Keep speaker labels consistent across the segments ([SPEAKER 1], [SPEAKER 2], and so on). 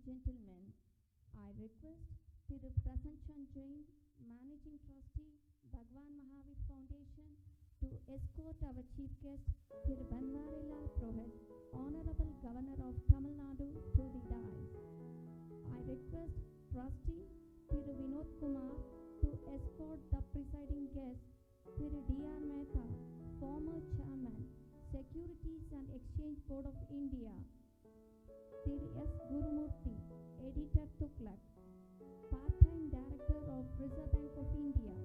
[SPEAKER 1] gentlemen, I request Thiru Prasanchan Jain, Managing Trustee, Bhagwan Mahavir Foundation, to escort our Chief Guest, Thiru Banwarilal Purohit, Honorable Governor of Tamil Nadu, to the dais. I request Trustee Thiru Vinod Kumar to escort the presiding guest, Thiru D.R. Mehta, former Chairman, Securities and Exchange Board of India, Thiru S. Gurumurthy, Editor Tughlaq, Part-time Director of Reserve Bank of India,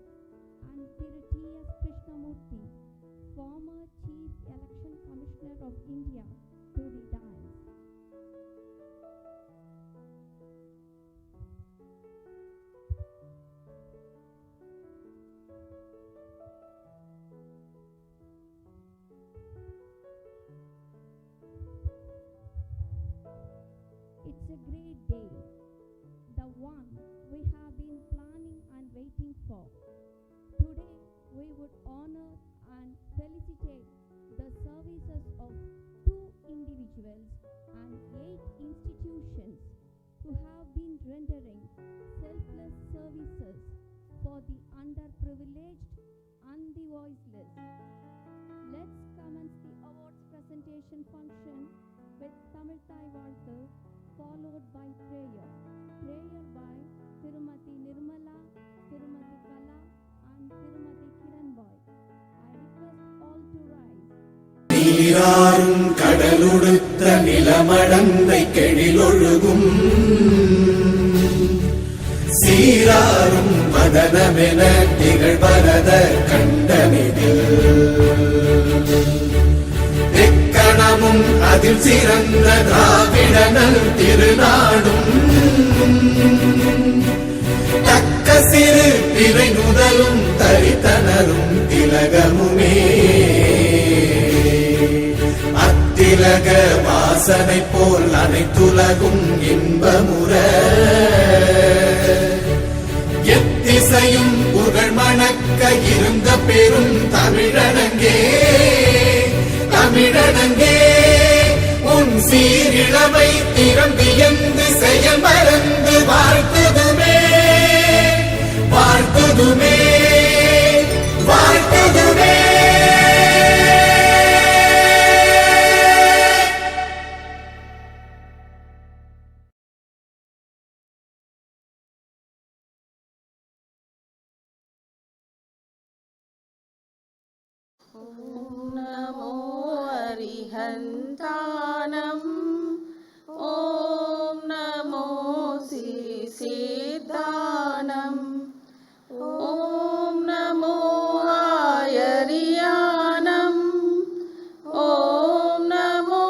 [SPEAKER 1] and Thiru T.S. Krishnamurthy, former Chief Election Commissioner of India, to the dais. It's a great day, the one we have been planning and waiting for. Today, we would honor and felicitate the services of 2 individuals and 8 institutions who have been rendering selfless services for the underprivileged and the voiceless. Let's commence the awards presentation function with Tamil Thai Valthu, followed by prayer. Prayer by Tirumati Nirmala, Tirumati Kala, and Tirumati Kiranboy. I request all to rise.
[SPEAKER 2] நீராறும் கடலுடுத்த நிலமடந்தை கெழிலொழுகும் சீராறும் மதனமென திகழ்வரத கண்டனிதில் எக்கணமும் அதில் சிறந்த திராவிடனல் திருநாடும் தக்க சிறு பிறை நுதலும் தரித்தனரும் திலகமுமே அத்திலக வாசனை போல் அனைத்துலகும் இன்பமுற எத்திசையும் புகழ் மணக்க இருந்த பெரும் தமிழனங்கே தமிழனங்கே உன் சீரிழமை திறம்பியந்து செயல் மறந்து வாழ்த்துதுமே வாழ்த்துதுமே வாழ்த்துதுமே.
[SPEAKER 3] नमो अरिहन्तानम् ॐ नमो सिद्धानम् ॐ नमो आयर्यानम् ॐ नमो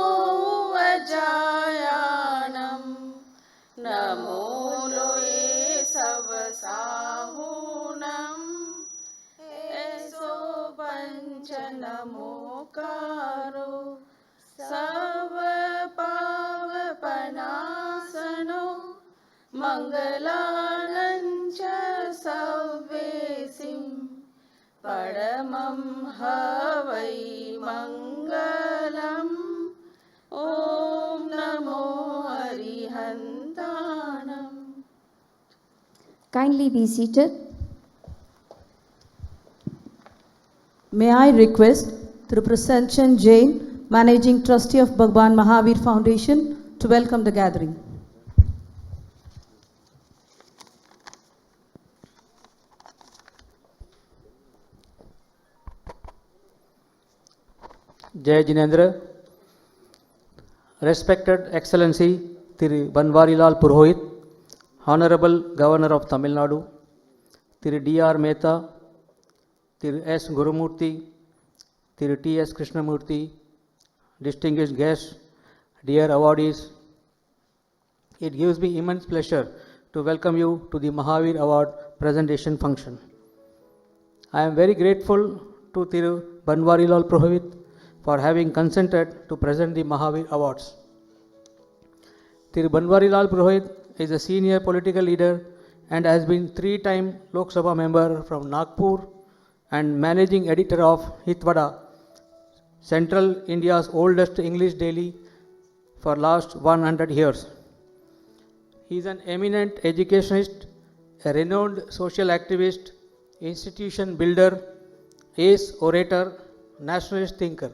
[SPEAKER 3] अजायानम् नमो लोये सवसाहुनम् ऐसो नमोकारो सर्व पावपनासनो मंगलानंच सव्वेसिं परमं हवै मंगलम् ॐ नमो अरिहन्तानम्.
[SPEAKER 1] Kindly be seated.
[SPEAKER 4] May I request Thiru Prasanchan Jain, Managing Trustee of Bhagwan Mahavir Foundation, to welcome the gathering.
[SPEAKER 5] Jai Jinendra, Respected Excellency Thiru Banwarilal Purohit, Honorable Governor of Tamil Nadu, Thiru D.R. Mehta, Thiru S. Gurumurthy, Thiru T.S. Krishnamurthy, distinguished guests, dear awardees, it gives me immense pleasure to welcome you to the Mahavir Award presentation function. I am very grateful to Thiru Banwarilal Purohit for having consented to present the Mahavir Awards. Thiru Banwarilal Purohit is a senior political leader and has been 3-time Lok Sabha member from Nagpur and managing editor of Hitwada, Central India's oldest English daily for last 100 years. He is an eminent educationist, a renowned social activist, institution builder, ace orator, nationalist thinker.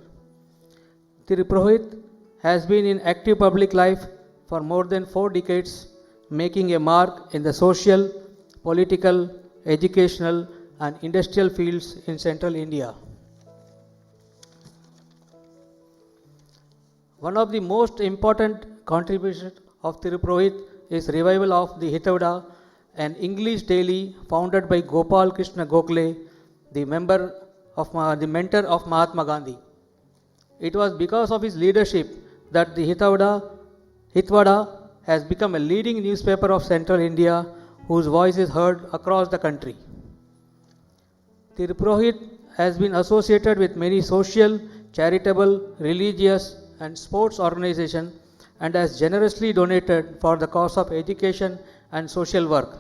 [SPEAKER 5] Thiru Purohit has been in active public life for more than 4 decades, making a mark in the social, political, educational, and industrial fields in central India. One of the most important contributions of Thiru Purohit is revival of the Hitavada, an English daily founded by Gopal Krishna Gokhale, the mentor of Mahatma Gandhi. It was because of his leadership that the Hitavada has become a leading newspaper of central India whose voice is heard across the country. Thiru Purohit has been associated with many social, charitable, religious, and sports organizations and has generously donated for the cause of education and social work.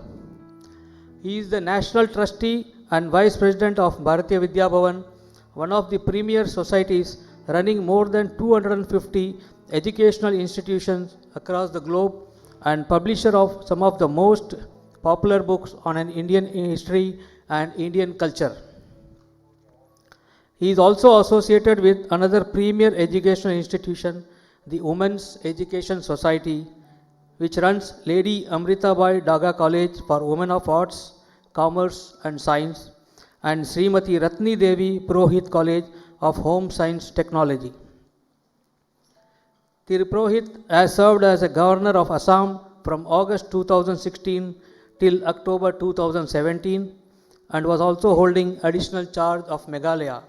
[SPEAKER 5] He is the National Trustee and Vice President of Bharatiya Vidya Bhavan, one of the premier societies running more than 250 educational institutions across the globe and publisher of some of the most popular books on an Indian history and Indian culture. He is also associated with another premier educational institution, the Women's Education Society, which runs Lady Amritabai Daga College for Women of Arts, Commerce and Science, and Srimati Ratni Devi Purohit College of Home Science Technology. Thiru Purohit has served as a governor of Assam from August 2016 till October 2017 and was also holding additional charge of Meghalaya.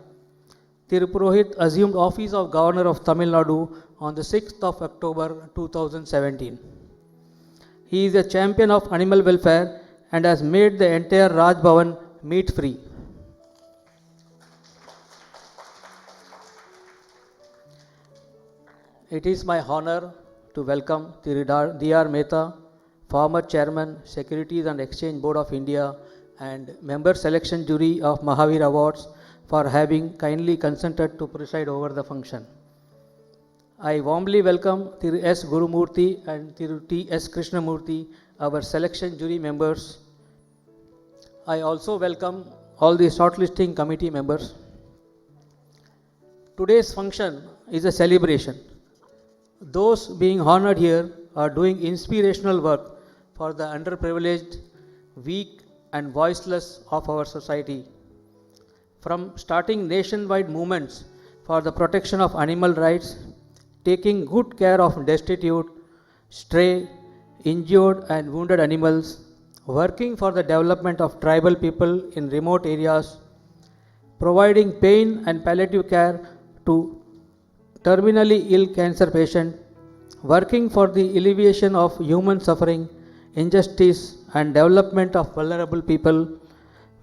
[SPEAKER 5] Thiru Purohit assumed office of Governor of Tamil Nadu on the 6th of October 2017. He is a champion of animal welfare and has made the entire Raj Bhavan meat free. It is my honor to welcome Thiru D.R. Mehta, former Chairman, Securities and Exchange Board of India and Member Selection Jury of Mahavir Awards, for having kindly consented to preside over the function. I warmly welcome Thiru S. Gurumurthy and Thiru T. S. Krishnamurthy, our selection jury members. I also welcome all the shortlisting committee members. Today's function is a celebration. Those being honored here are doing inspirational work for the underprivileged, weak and voiceless of our society. From starting nationwide movements for the protection of animal rights, taking good care of destitute, stray, injured and wounded animals, working for the development of tribal people in remote areas, providing pain and palliative care to terminally ill cancer patients, working for the alleviation of human suffering, injustice and development of vulnerable people,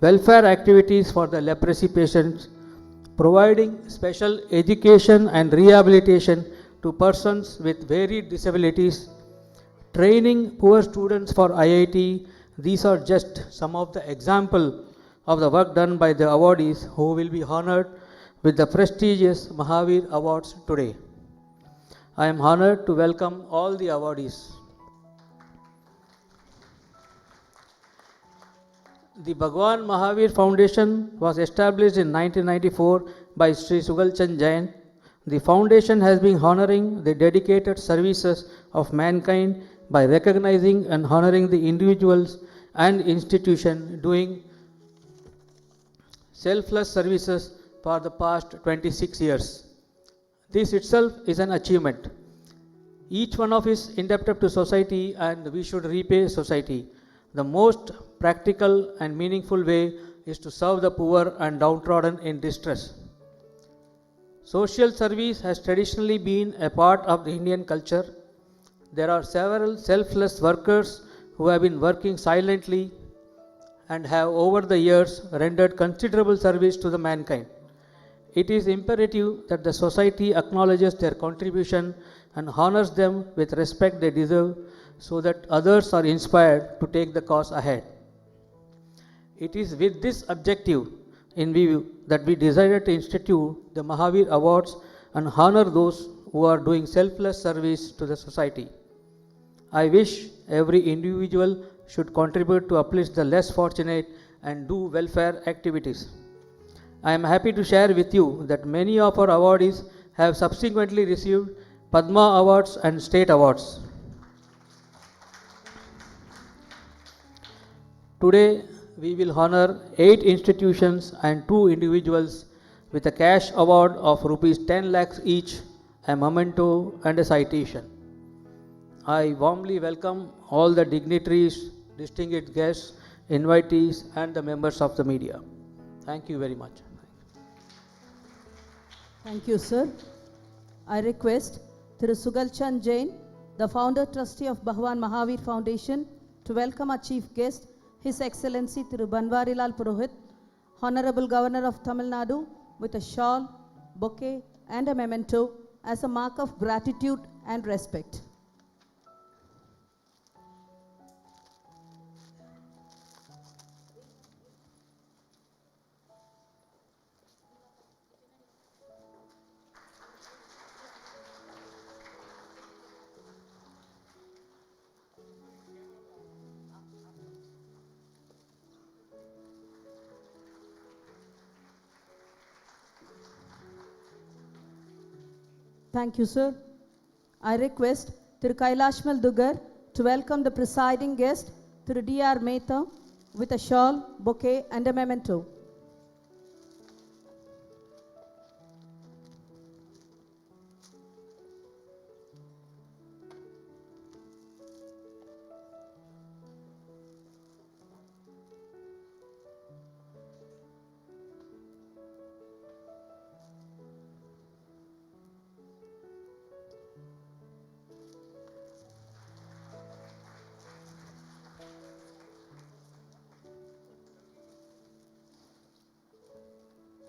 [SPEAKER 5] welfare activities for the leprosy patients, providing special education and rehabilitation to persons with varied disabilities, training poor students for IIT. These are just some of the examples of the work done by the awardees who will be honored with the prestigious Mahavir Awards today. I am honored to welcome all the awardees. The Bhagwan Mahavir Foundation was established in 1994 by Sri Sugal Chand Jain. The foundation has been honoring the dedicated services of mankind by recognizing and honoring the individuals and institutions doing selfless services for the past 26 years. This itself is an achievement. Each one of us is indebted to society and we should repay society. The most practical and meaningful way is to serve the poor and downtrodden in distress. Social service has traditionally been a part of the Indian culture. There are several selfless workers who have been working silently and have over the years rendered considerable service to the mankind. It is imperative that the society acknowledges their contribution and honors them with respect they deserve so that others are inspired to take the cause ahead. It is with this objective in view that we decided to institute the Mahavir Awards and honor those who are doing selfless service to the society. I wish every individual should contribute to uplift the less fortunate and do welfare activities. I am happy to share with you that many of our awardees have subsequently received Padma Awards and state awards. Today, we will honor 8 institutions and 2 individuals with a cash award of rupees 10 lakhs each, a memento and a citation. I warmly welcome all the dignitaries, distinguished guests, invitees and the members of the media. Thank you very much.
[SPEAKER 4] Thank you, sir. I request Thiru Sugalchand Jain, the founder trustee of Bhagwan Mahavir Foundation, to welcome our chief guest, His Excellency Thiru Banwarilal Purohit, Honorable Governor of Tamil Nadu, with a shawl, bouquet and a memento as a mark of gratitude and respect. Thank you, sir. I request Thiru Kailashmal Dugar to welcome the presiding guest, Thiru D.R. Mehta, with a shawl, bouquet and a memento.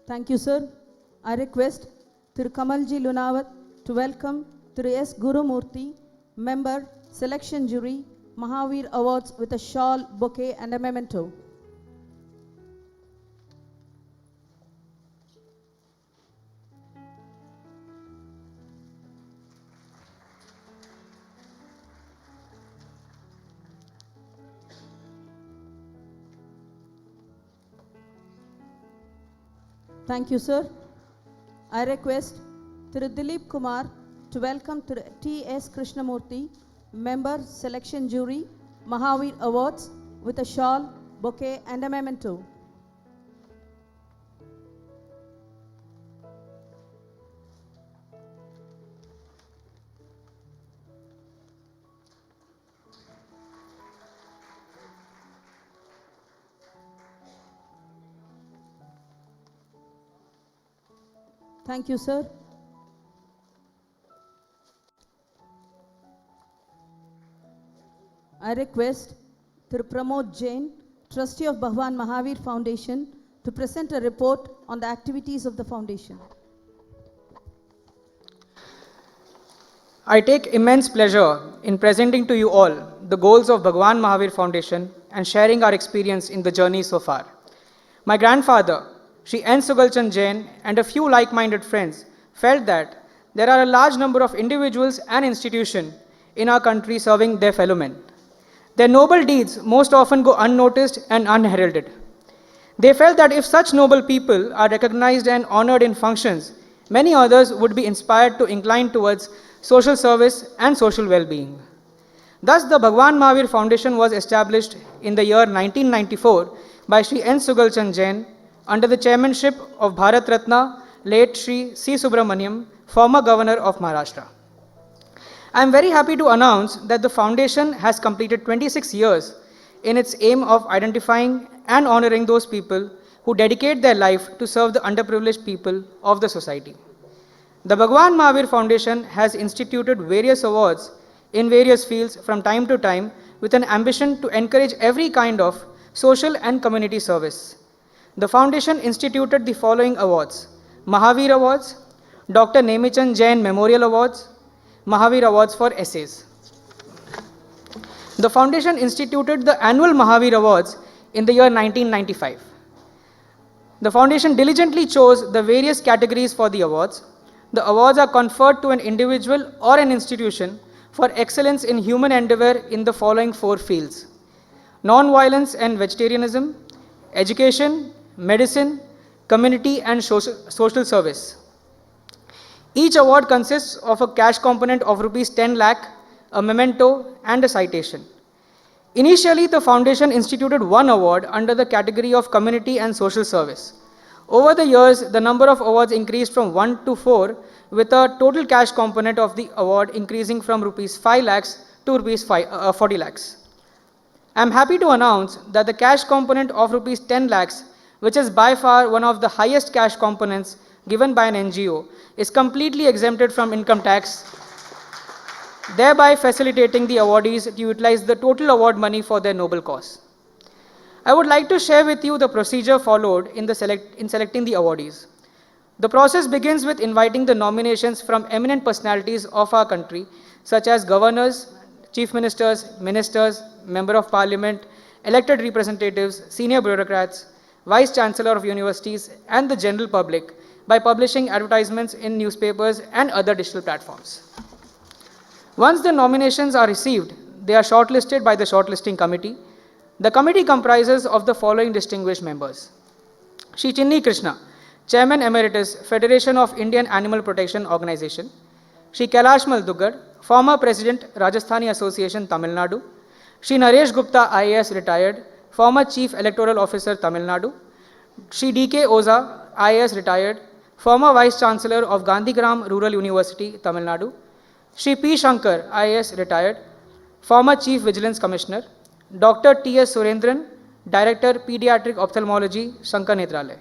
[SPEAKER 4] Thank you, sir. I request Thiru Kamalji Lunawat to welcome Thiru S. Gurumurthy, member, selection jury, Mahavir Awards, with a shawl, bouquet and a memento. Thank you, sir. I request Thiru Dilip Kumar to welcome Thiru T.S. Krishnamurthy, member, selection jury, Mahavir Awards, with a shawl, bouquet and a memento. Thank you, sir. I request Thiru Pramod Jain, trustee of Bhagwan Mahavir Foundation, to present a report on the activities of the foundation.
[SPEAKER 6] I take immense pleasure in presenting to you all the goals of Bhagwan Mahavir Foundation and sharing our experience in the journey so far. My grandfather, Shri N. Sugalchand Jain, and a few like-minded friends felt that there are a large number of individuals and institutions in our country serving their fellow men. Their noble deeds most often go unnoticed and unheralded. They felt that if such noble people are recognized and honored in functions, many others would be inspired to incline towards social service and social well-being. Thus, the Bhagwan Mahavir Foundation was established in the year 1994 by Shri N. Sugalchand Jain under the chairmanship of Bharat Ratna, late Shri C. Subramaniam, former Governor of Maharashtra. I am very happy to announce that the foundation has completed 26 years in its aim of identifying and honoring those people who dedicate their life to serve the underprivileged people of the society. The Bhagwan Mahavir Foundation has instituted various awards in various fields from time to time with an ambition to encourage every kind of social and community service. The foundation instituted the following awards: Mahavir Awards, Dr. Nemichand Jain Memorial Awards, Mahavir Awards for Essays. The foundation instituted the annual Mahavir Awards in the year 1995. The foundation diligently chose the various categories for the awards. The awards are conferred to an individual or an institution for excellence in human endeavor in the following 4 fields: non-violence and vegetarianism, education, medicine, community and social service. Each award consists of a cash component of rupees 10 lakh, a memento and a citation. Initially, the foundation instituted one award under the category of community and social service. Over the years, the number of awards increased from 1 to 4, with a total cash component of the award increasing from rupees 5 lakhs to rupees 40 lakhs. I am happy to announce that the cash component of rupees 10 lakhs, which is by far one of the highest cash components given by an NGO, is completely exempted from income tax, thereby facilitating the awardees to utilize the total award money for their noble cause. I would like to share with you the procedure followed in selecting the awardees. The process begins with inviting the nominations from eminent personalities of our country, such as governors, chief ministers, ministers, member of parliament, elected representatives, senior bureaucrats, vice chancellor of universities, and the general public by publishing advertisements in newspapers and other digital platforms. Once the nominations are received, they are shortlisted by the shortlisting committee. The committee comprises of the following distinguished members: Shri Chinni Krishna, Chairman Emeritus, Federation of Indian Animal Protection Organization; Shri Kailash Mal Duggad, former President, Rajasthani Association, Tamil Nadu; Shri Naresh Gupta, IAS retired, former Chief Electoral Officer, Tamil Nadu; Shri D.K. Oza, IAS retired, former Vice Chancellor of Gandhigram Rural University, Tamil Nadu; Shri P. Shankar, IAS retired, former Chief Vigilance Commissioner; Dr. T.S. Surendran, Director, Pediatric Ophthalmology, Shankar Nethralaya.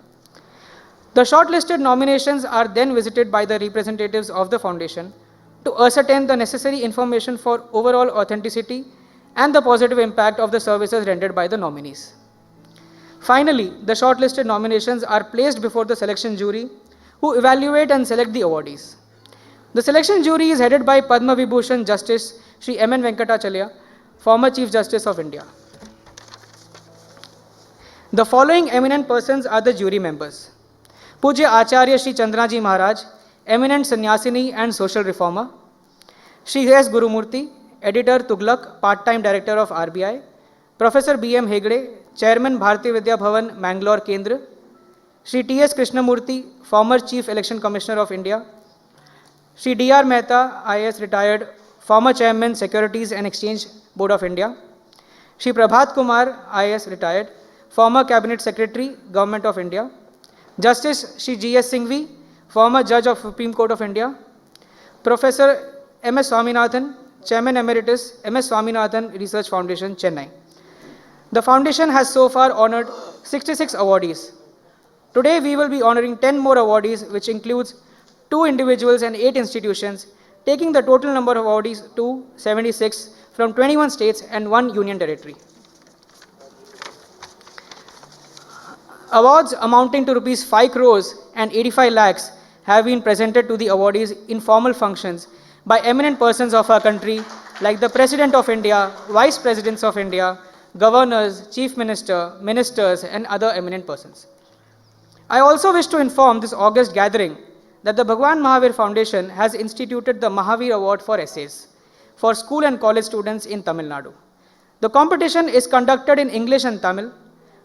[SPEAKER 6] The shortlisted nominations are then visited by the representatives of the foundation to ascertain the necessary information for overall authenticity and the positive impact of the services rendered by the nominees. Finally, the shortlisted nominations are placed before the selection jury, who evaluate and select the awardees. The selection jury is headed by Padma Vibhushan Justice Shri M. N. Venkatachalya, former Chief Justice of India. The following eminent persons are the jury members: Pujya Acharya Shri Chandraji Maharaj, eminent sannyasini and social reformer; Shri S. Gurumurthy, editor Tughlaq, part-time director of RBI; Professor B. M. Hegde, chairman Bharati Vidya Bhavan, Mangalore Kendra; Shri T. S. Krishnamurthy, former Chief Election Commissioner of India; Shri D. R. Mehta, IAS retired, former chairman Securities and Exchange Board of India; Shri Prabhat Kumar, IAS retired, former Cabinet Secretary, Government of India; Justice Shri G. S. Singhvi, former Judge of Supreme Court of India; Professor M. S. Swaminathan, Chairman Emeritus, M. S. Swaminathan Research Foundation, Chennai. The foundation has so far honored 66 awardees. Today we will be honoring 10 more awardees, which includes 2 individuals and 8 institutions, taking the total number of awardees to 76 from 21 states and 1 union territory. Awards amounting to rupees 5 crores and 85 lakhs have been presented to the awardees in formal functions by eminent persons of our country like the President of India, Vice Presidents of India, governors, Chief Minister, ministers and other eminent persons. I also wish to inform this august gathering that the Bhagwan Mahavir Foundation has instituted the Mahavir Award for Essays for school and college students in Tamil Nadu. The competition is conducted in English and Tamil.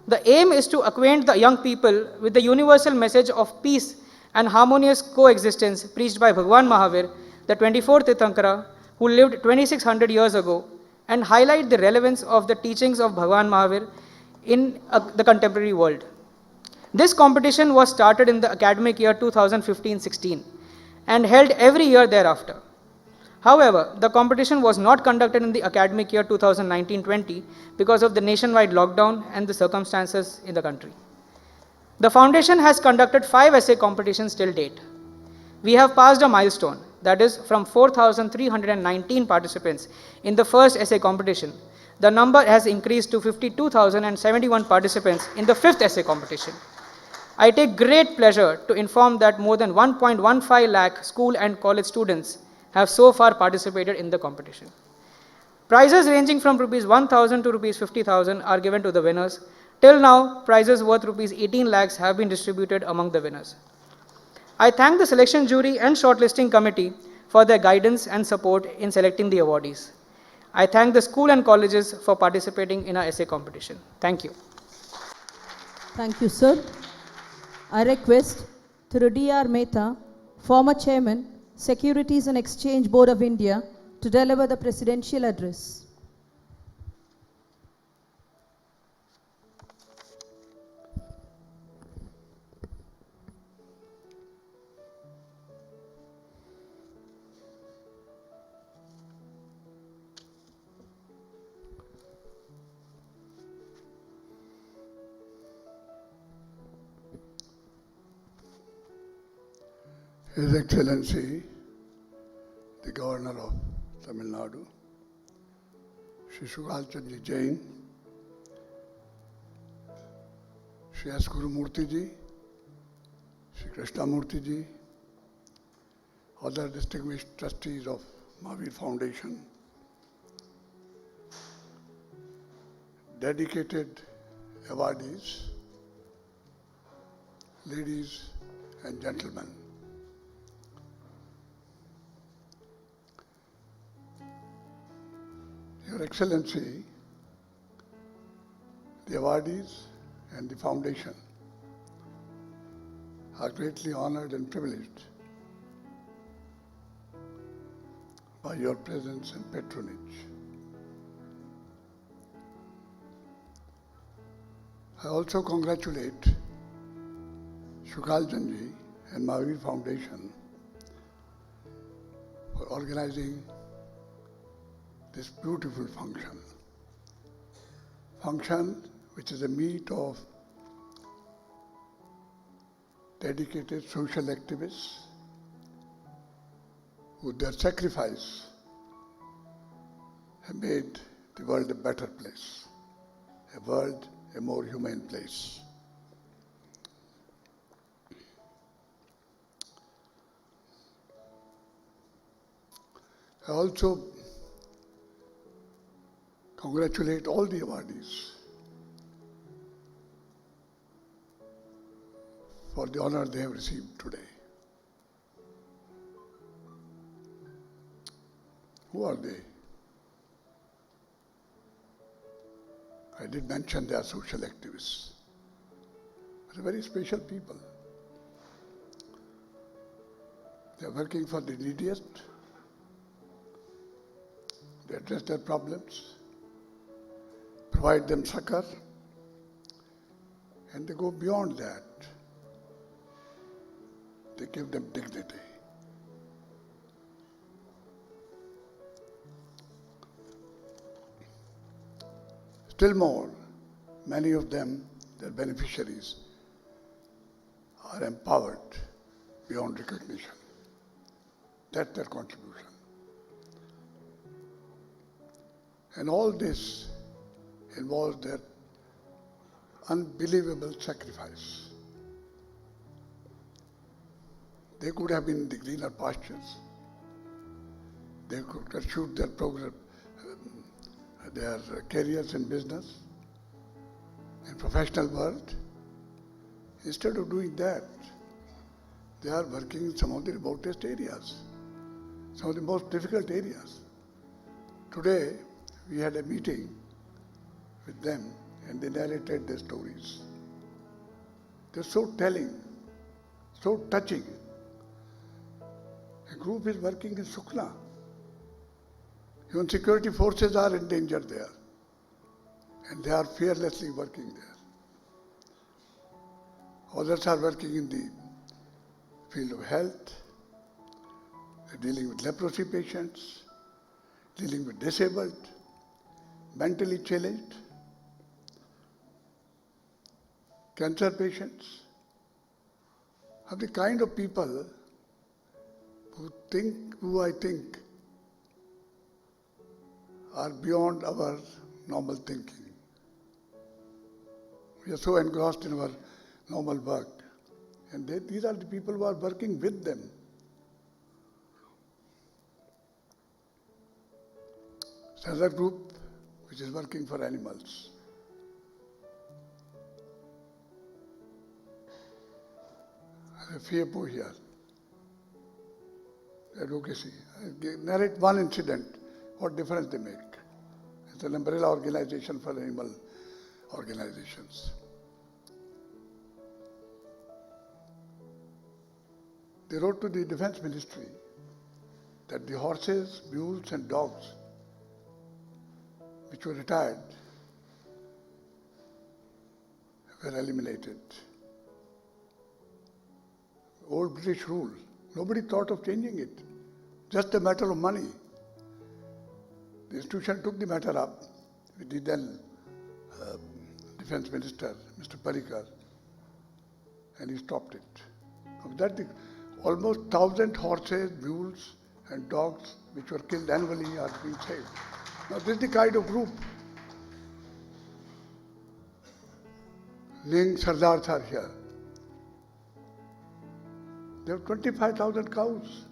[SPEAKER 6] The aim is to acquaint the young people with the universal message of peace and harmonious coexistence preached by Bhagwan Mahavir, the 24th Tirthankara, who lived 2600 years ago, and highlight the relevance of the teachings of Bhagwan Mahavir in the contemporary world. This competition was started in the academic year 2015-16 and held every year thereafter. However, the competition was not conducted in the academic year 2019-20 because of the nationwide lockdown and the circumstances in the country. The foundation has conducted 5 essay competitions till date. We have passed a milestone, that is, from 4,319 participants in the first essay competition, the number has increased to 52,071 participants in the 5th essay competition. I take great pleasure to inform that more than 1.15 lakh school and college students have so far participated in the competition. Prizes ranging from rupees 1,000 to rupees 50,000 are given to the winners. Till now, prizes worth rupees 18 lakhs have been distributed among the winners. I thank the selection jury and shortlisting committee for their guidance and support in selecting the awardees. I thank the school and colleges for participating in our essay competition. Thank you.
[SPEAKER 4] Thank you, sir. I request Thiru D.R. Mehta, former Chairman, Securities and Exchange Board of India, to deliver the presidential address.
[SPEAKER 7] His Excellency, the Governor of Tamil Nadu, Shri Sugal Chandji Jain, Shri S. Gurumurthy Ji, Shri Krishnamurthy Ji, other distinguished trustees of Mahavir Foundation, dedicated awardees, ladies and gentlemen. Your Excellency, the awardees and the foundation are greatly honored and privileged by your presence and patronage. I also congratulate Sugal Chandji and Mahavir Foundation for organizing this beautiful function which is a meet of dedicated social activists who their sacrifice have made the world a better place, a more humane place. I also congratulate all the awardees for the honor they have received today. Who are they? I did mention they are social activists. They're very special people. They are working for the neediest. They address their problems, provide them succor, and they go beyond that. They give them dignity. Still more, many of them, their beneficiaries, are empowered beyond recognition. That's their contribution. And all this involves their unbelievable sacrifice. They could have been in the greener pastures. They could pursue their program, their careers in business, in professional world. Instead of doing that, they are working in some of the remotest areas, some of the most difficult areas. Today, we had a meeting with them and they narrated their stories. They're so telling, so touching. A group is working in Sukna. Even security forces are in danger there. And they are fearlessly working there. Others are working in the field of health. They're dealing with leprosy patients, dealing with disabled, mentally challenged, cancer patients, are the kind of people who I think are beyond our normal thinking. We are so engrossed in our normal work. And these are the people who are working with them. There's another group which is working for animals. There's a FIAPO here. advocacy. Narrate one incident, what difference they make. It's an umbrella organization for animal organizations. They wrote to the Defense Ministry that the horses, mules and dogs which were retired were eliminated. Old British rule. Nobody thought of changing it. Just a matter of money. The institution took the matter up with the then Defense Minister, Mr. Parrikar, and he stopped it. Of that, almost 1,000 horses, mules and dogs which were killed annually are being saved. Now this is the kind of group. Ning Sardars are here. They have 25,000 cows.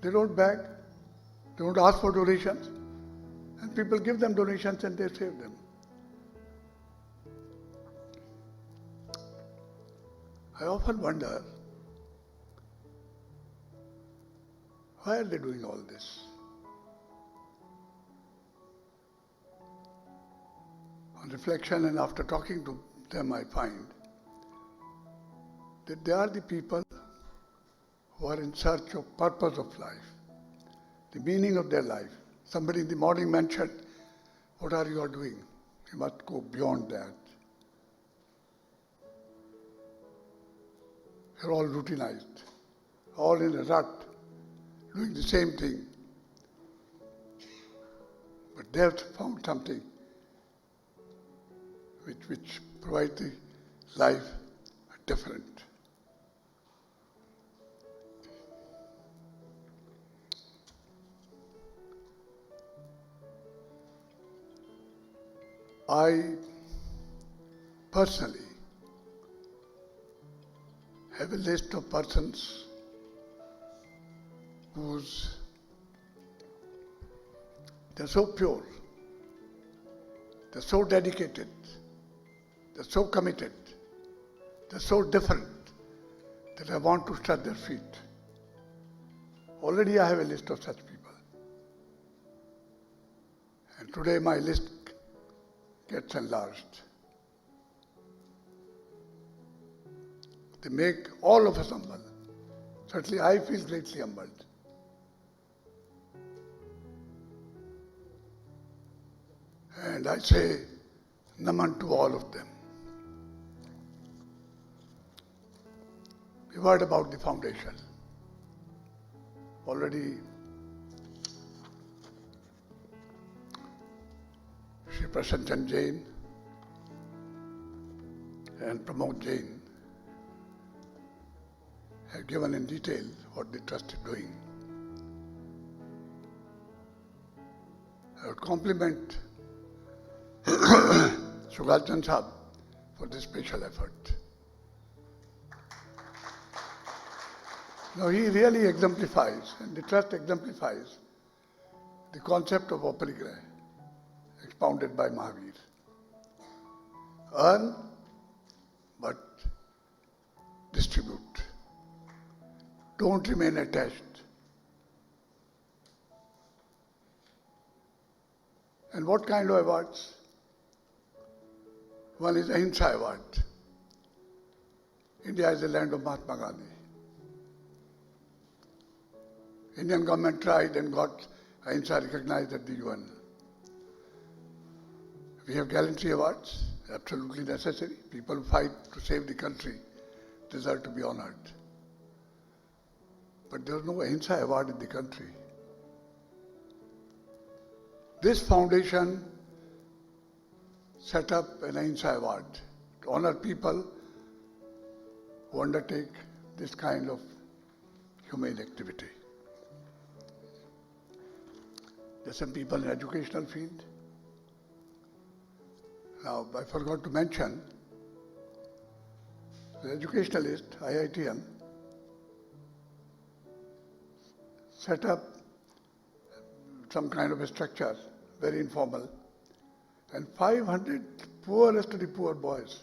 [SPEAKER 7] They don't beg, they don't ask for donations, and people give them donations and they save them. I often wonder, why are they doing all this? On reflection and after talking to them, I find that they are the people who are in search of purpose of life, the meaning of their life. Somebody in the morning mentioned, what are you doing? You must go beyond that. They're all routinized, all in a rut, doing the same thing. But they have found something which provides the life different. I personally have a list of persons they're so pure, they're so dedicated, they're so committed, they're so different that I want to touch their feet. Already I have a list of such people. And today my list gets enlarged. They make all of us humble. Certainly I feel greatly humbled. And I say naman to all of them. We heard about the foundation. Already Shri Prasanjan Jain and Pramod Jain have given in detail what the trust is doing. I would compliment Sugalchan Sahab for this special effort. Now he really exemplifies, and the trust exemplifies, the concept of aparigraha expounded by Mahavir. Earn, but distribute. Don't remain attached. And what kind of awards? One is Ahimsa Award. India is the land of Mahatma Gandhi. Indian government tried and got Ahimsa recognized at the UN. We have gallantry awards, absolutely necessary. People who fight to save the country deserve to be honored. But there is no Ahimsa award in the country. This foundation set up an Ahimsa award to honor people who undertake this kind of humane activity. There are some people in educational field. Now, I forgot to mention, the educationalist, IITM, set up some kind of a structure, very informal, and 500 poorest of the poor boys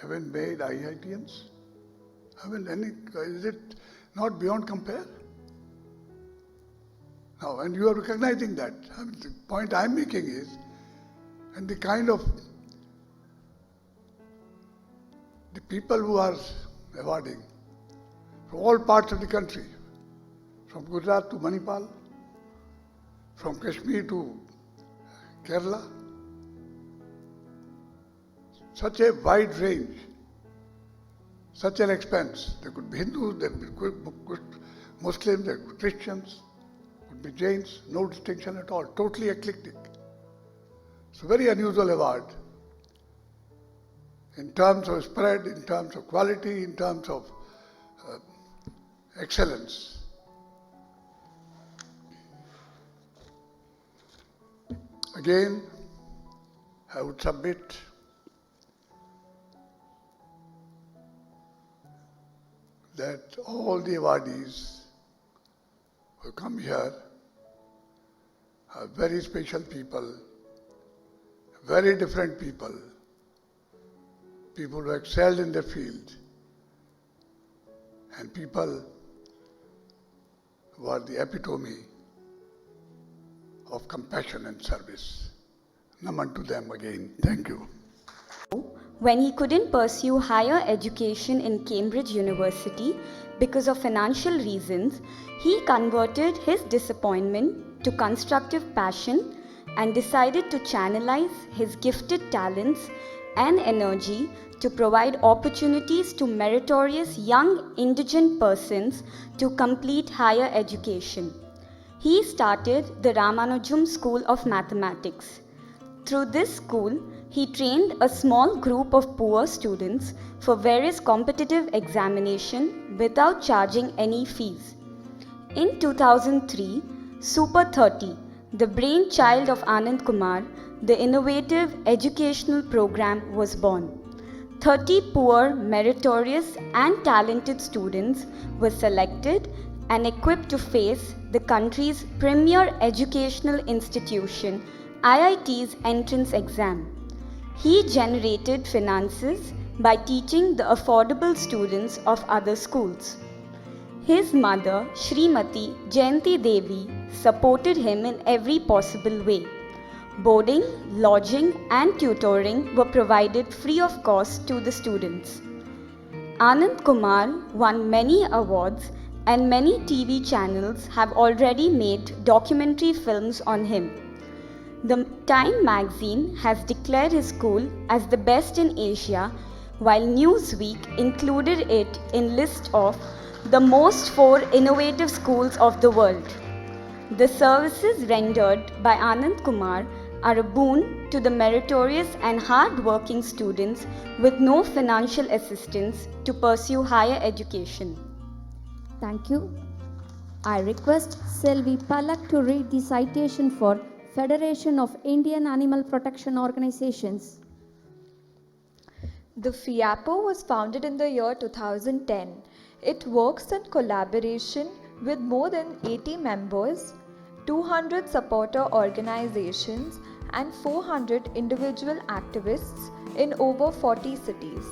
[SPEAKER 7] haven't made IITMs. Haven't any, is it not beyond compare. Now, and you are recognizing that. I mean, the point I'm making is, and the kind of the people who are awarding from all parts of the country, from Gujarat to Manipal, from Kashmir to Kerala, such a wide range, such an expanse. There could be Hindus, there could be Muslims, there could be Christians, could be Jains, no distinction at all, totally eclectic. It's a very unusual award in terms of spread, in terms of quality, in terms of excellence. Again, I would submit that all the awardees who come here are very special people, very different people, people who excelled in their field, and people who are the epitome of compassion and service. Naman to them again. Thank you.
[SPEAKER 8] When he couldn't pursue higher education in Cambridge University because of financial reasons, he converted his disappointment to constructive passion and decided to channelize his gifted talents and energy to provide opportunities to meritorious young indigent persons to complete higher education. He started the Ramanujam School of Mathematics. Through this school, he trained a small group of poor students for various competitive examinations without charging any fees. In 2003, Super 30, the brainchild of Anand Kumar, the innovative educational program was born. 30 poor, meritorious and talented students were selected and equipped to face the country's premier educational institution, IIT's entrance exam. He generated finances by teaching the affordable students of other schools. His mother, Srimati Jayanti Devi, supported him in every possible way. Boarding, lodging and tutoring were provided free of cost to the students. Anand Kumar won many awards and many TV channels have already made documentary films on him. The Time magazine has declared his school as the best in Asia, while Newsweek included it in list of the most 4 innovative schools of the world. The services rendered by Anand Kumar are a boon to the meritorious and hard-working students with no financial assistance to pursue higher education.
[SPEAKER 1] Thank you. I request Selvi Palak to read the citation for Federation of Indian Animal Protection Organizations.
[SPEAKER 9] The FIAPO was founded in the year 2010. It works in collaboration with more than 80 members, 200 supporter organizations and 400 individual activists in over 40 cities.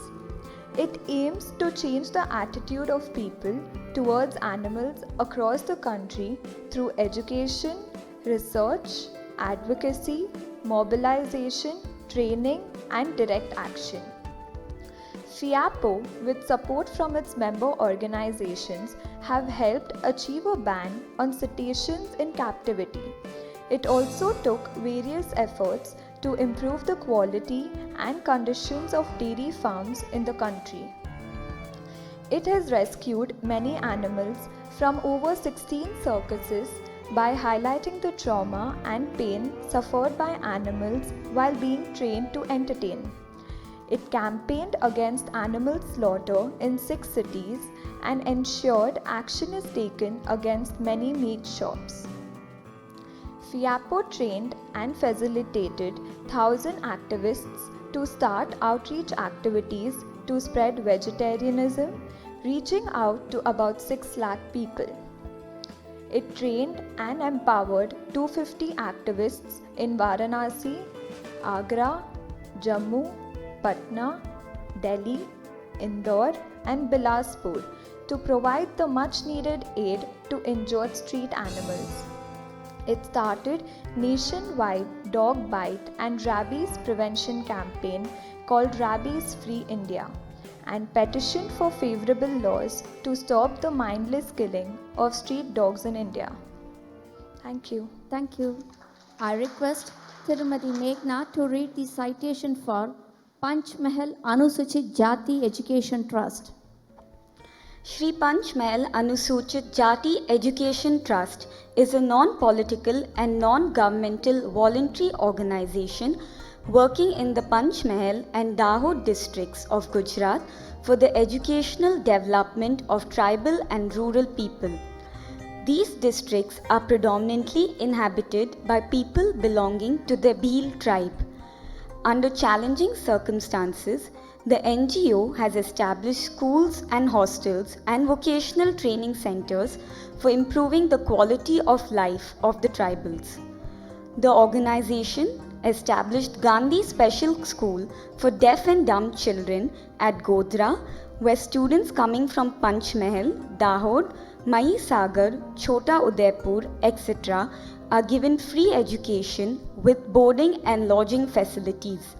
[SPEAKER 9] It aims to change the attitude of people towards animals across the country through education, research, advocacy, mobilization, training and direct action. FIAPO, with support from its member organizations, have helped achieve a ban on cetaceans in captivity. It also took various efforts to improve the quality and conditions of dairy farms in the country. It has rescued many animals from over 16 circuses by highlighting the trauma and pain suffered by animals while being trained to entertain. It campaigned against animal slaughter in 6 cities and ensured action is taken against many meat shops. FIAPO trained and facilitated 1,000 activists to start outreach activities to spread vegetarianism, reaching out to about 6 lakh people. It trained and empowered 250 activists in Varanasi, Agra, Jammu, Patna, Delhi, Indore and Bilaspur to provide the much needed aid to injured street animals. It started nationwide dog bite and rabies prevention campaign called Rabies Free India and petitioned for favorable laws to stop the mindless killing of street dogs in India. Thank you.
[SPEAKER 1] Thank you. I request Tirumati Meghna to read the citation for Panch Mahal Anusuchit Jati Education Trust.
[SPEAKER 8] Shri Panch Mahal Anusuchit Jati Education Trust is a non-political and non-governmental voluntary organization working in the Panch Mahal and Dahod districts of Gujarat for the educational development of tribal and rural people. These districts are predominantly inhabited by people belonging to the Bhil tribe. Under challenging circumstances, the NGO has established schools and hostels and vocational training centers for improving the quality of life of the tribals. The organization established Gandhi Special School for Deaf and Dumb Children at Godhra, where students coming from Panch Mahal, Dahod, Mahisagar, Chota Udaipur, etc. are given free education with boarding and lodging facilities.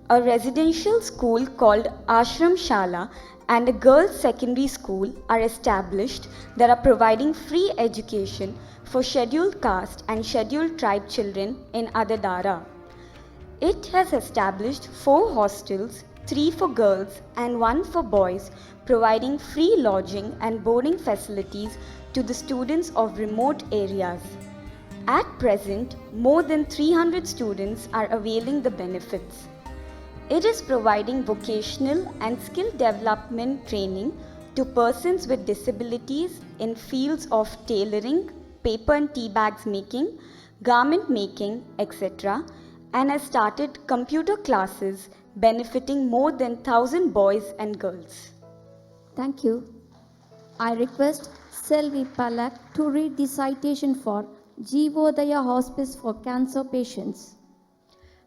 [SPEAKER 8] A residential school called Ashram Shala and a girls' secondary school are established that are providing free education for scheduled caste and scheduled tribe children in Adadara. It has established 4 hostels, 3 for girls and 1 for boys, providing free lodging and boarding facilities to the students of remote areas. At present, more than 300 students are availing the benefits. It is providing vocational and skill development training to persons with disabilities in fields of tailoring, paper and tea bags making, garment making, etc., and has started computer classes benefiting more than 1,000 boys and girls.
[SPEAKER 1] Thank you. I request Selvi Palak to read the citation for Jeevodaya Hospice for Cancer Patients.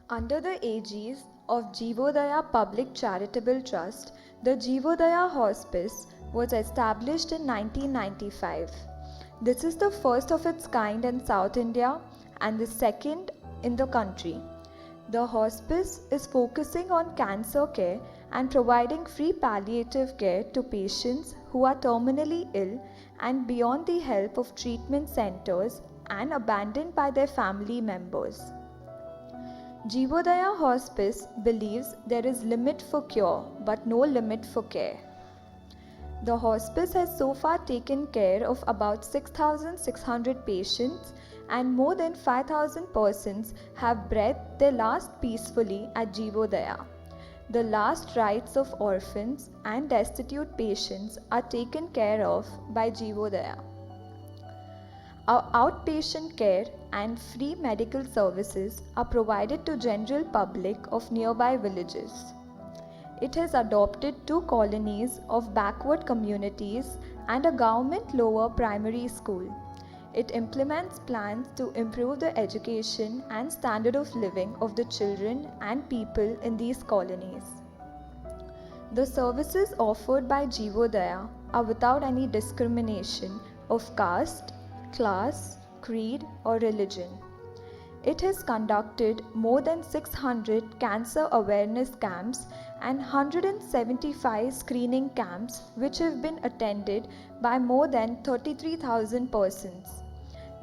[SPEAKER 9] Under the aegis of Jeevodaya Public Charitable Trust, the Jeevodaya Hospice was established in 1995. This is the first of its kind in South India and the second in the country. The hospice is focusing on cancer care and providing free palliative care to patients who are terminally ill and beyond the help of treatment centers and abandoned by their family members. Jeevodaya Hospice believes there is limit for cure but no limit for care. The hospice has so far taken care of about 6,600 patients and more than 5,000 persons have breathed their last peacefully at Jeevodaya. The last rites of orphans and destitute patients are taken care of by Jeevodaya. Our outpatient care and free medical services are provided to general public of nearby villages. It has adopted 2 colonies of backward communities and a government lower primary school. It implements plans to improve the education and standard of living of the children and people in these colonies. The services offered by Jeevodaya are without any discrimination of caste, class, creed or religion. It has conducted more than 600 cancer awareness camps and 175 screening camps which have been attended by more than 33,000 persons.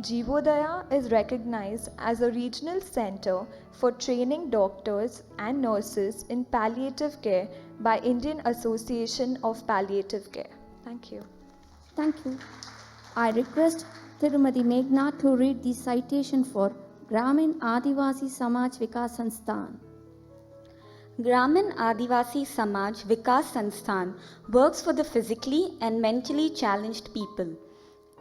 [SPEAKER 9] Jeevodaya is recognized as a regional center for training doctors and nurses in palliative care by Indian Association of Palliative Care. Thank you.
[SPEAKER 1] Thank you. I request Tirumati Meghna to read the citation for Gramin Adivasi Samaj Vikas Sansthan.
[SPEAKER 8] Gramin Adivasi Samaj Vikas Sansthan works for the physically and mentally challenged people.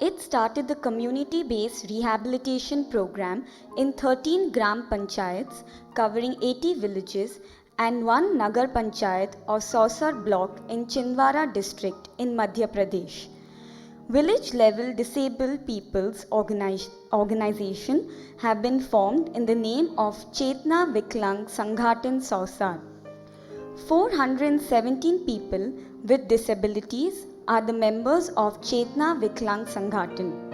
[SPEAKER 8] It started the community-based rehabilitation program in 13 Gram Panchayats covering 80 villages and 1 Nagar Panchayat of Sausar block in Chindwara district in Madhya Pradesh. Village-level disabled people's organization have been formed in the name of Chetna Viklang Sanghatan Sausar. 417 people with disabilities are the members of Chetna Viklang Sanghatan.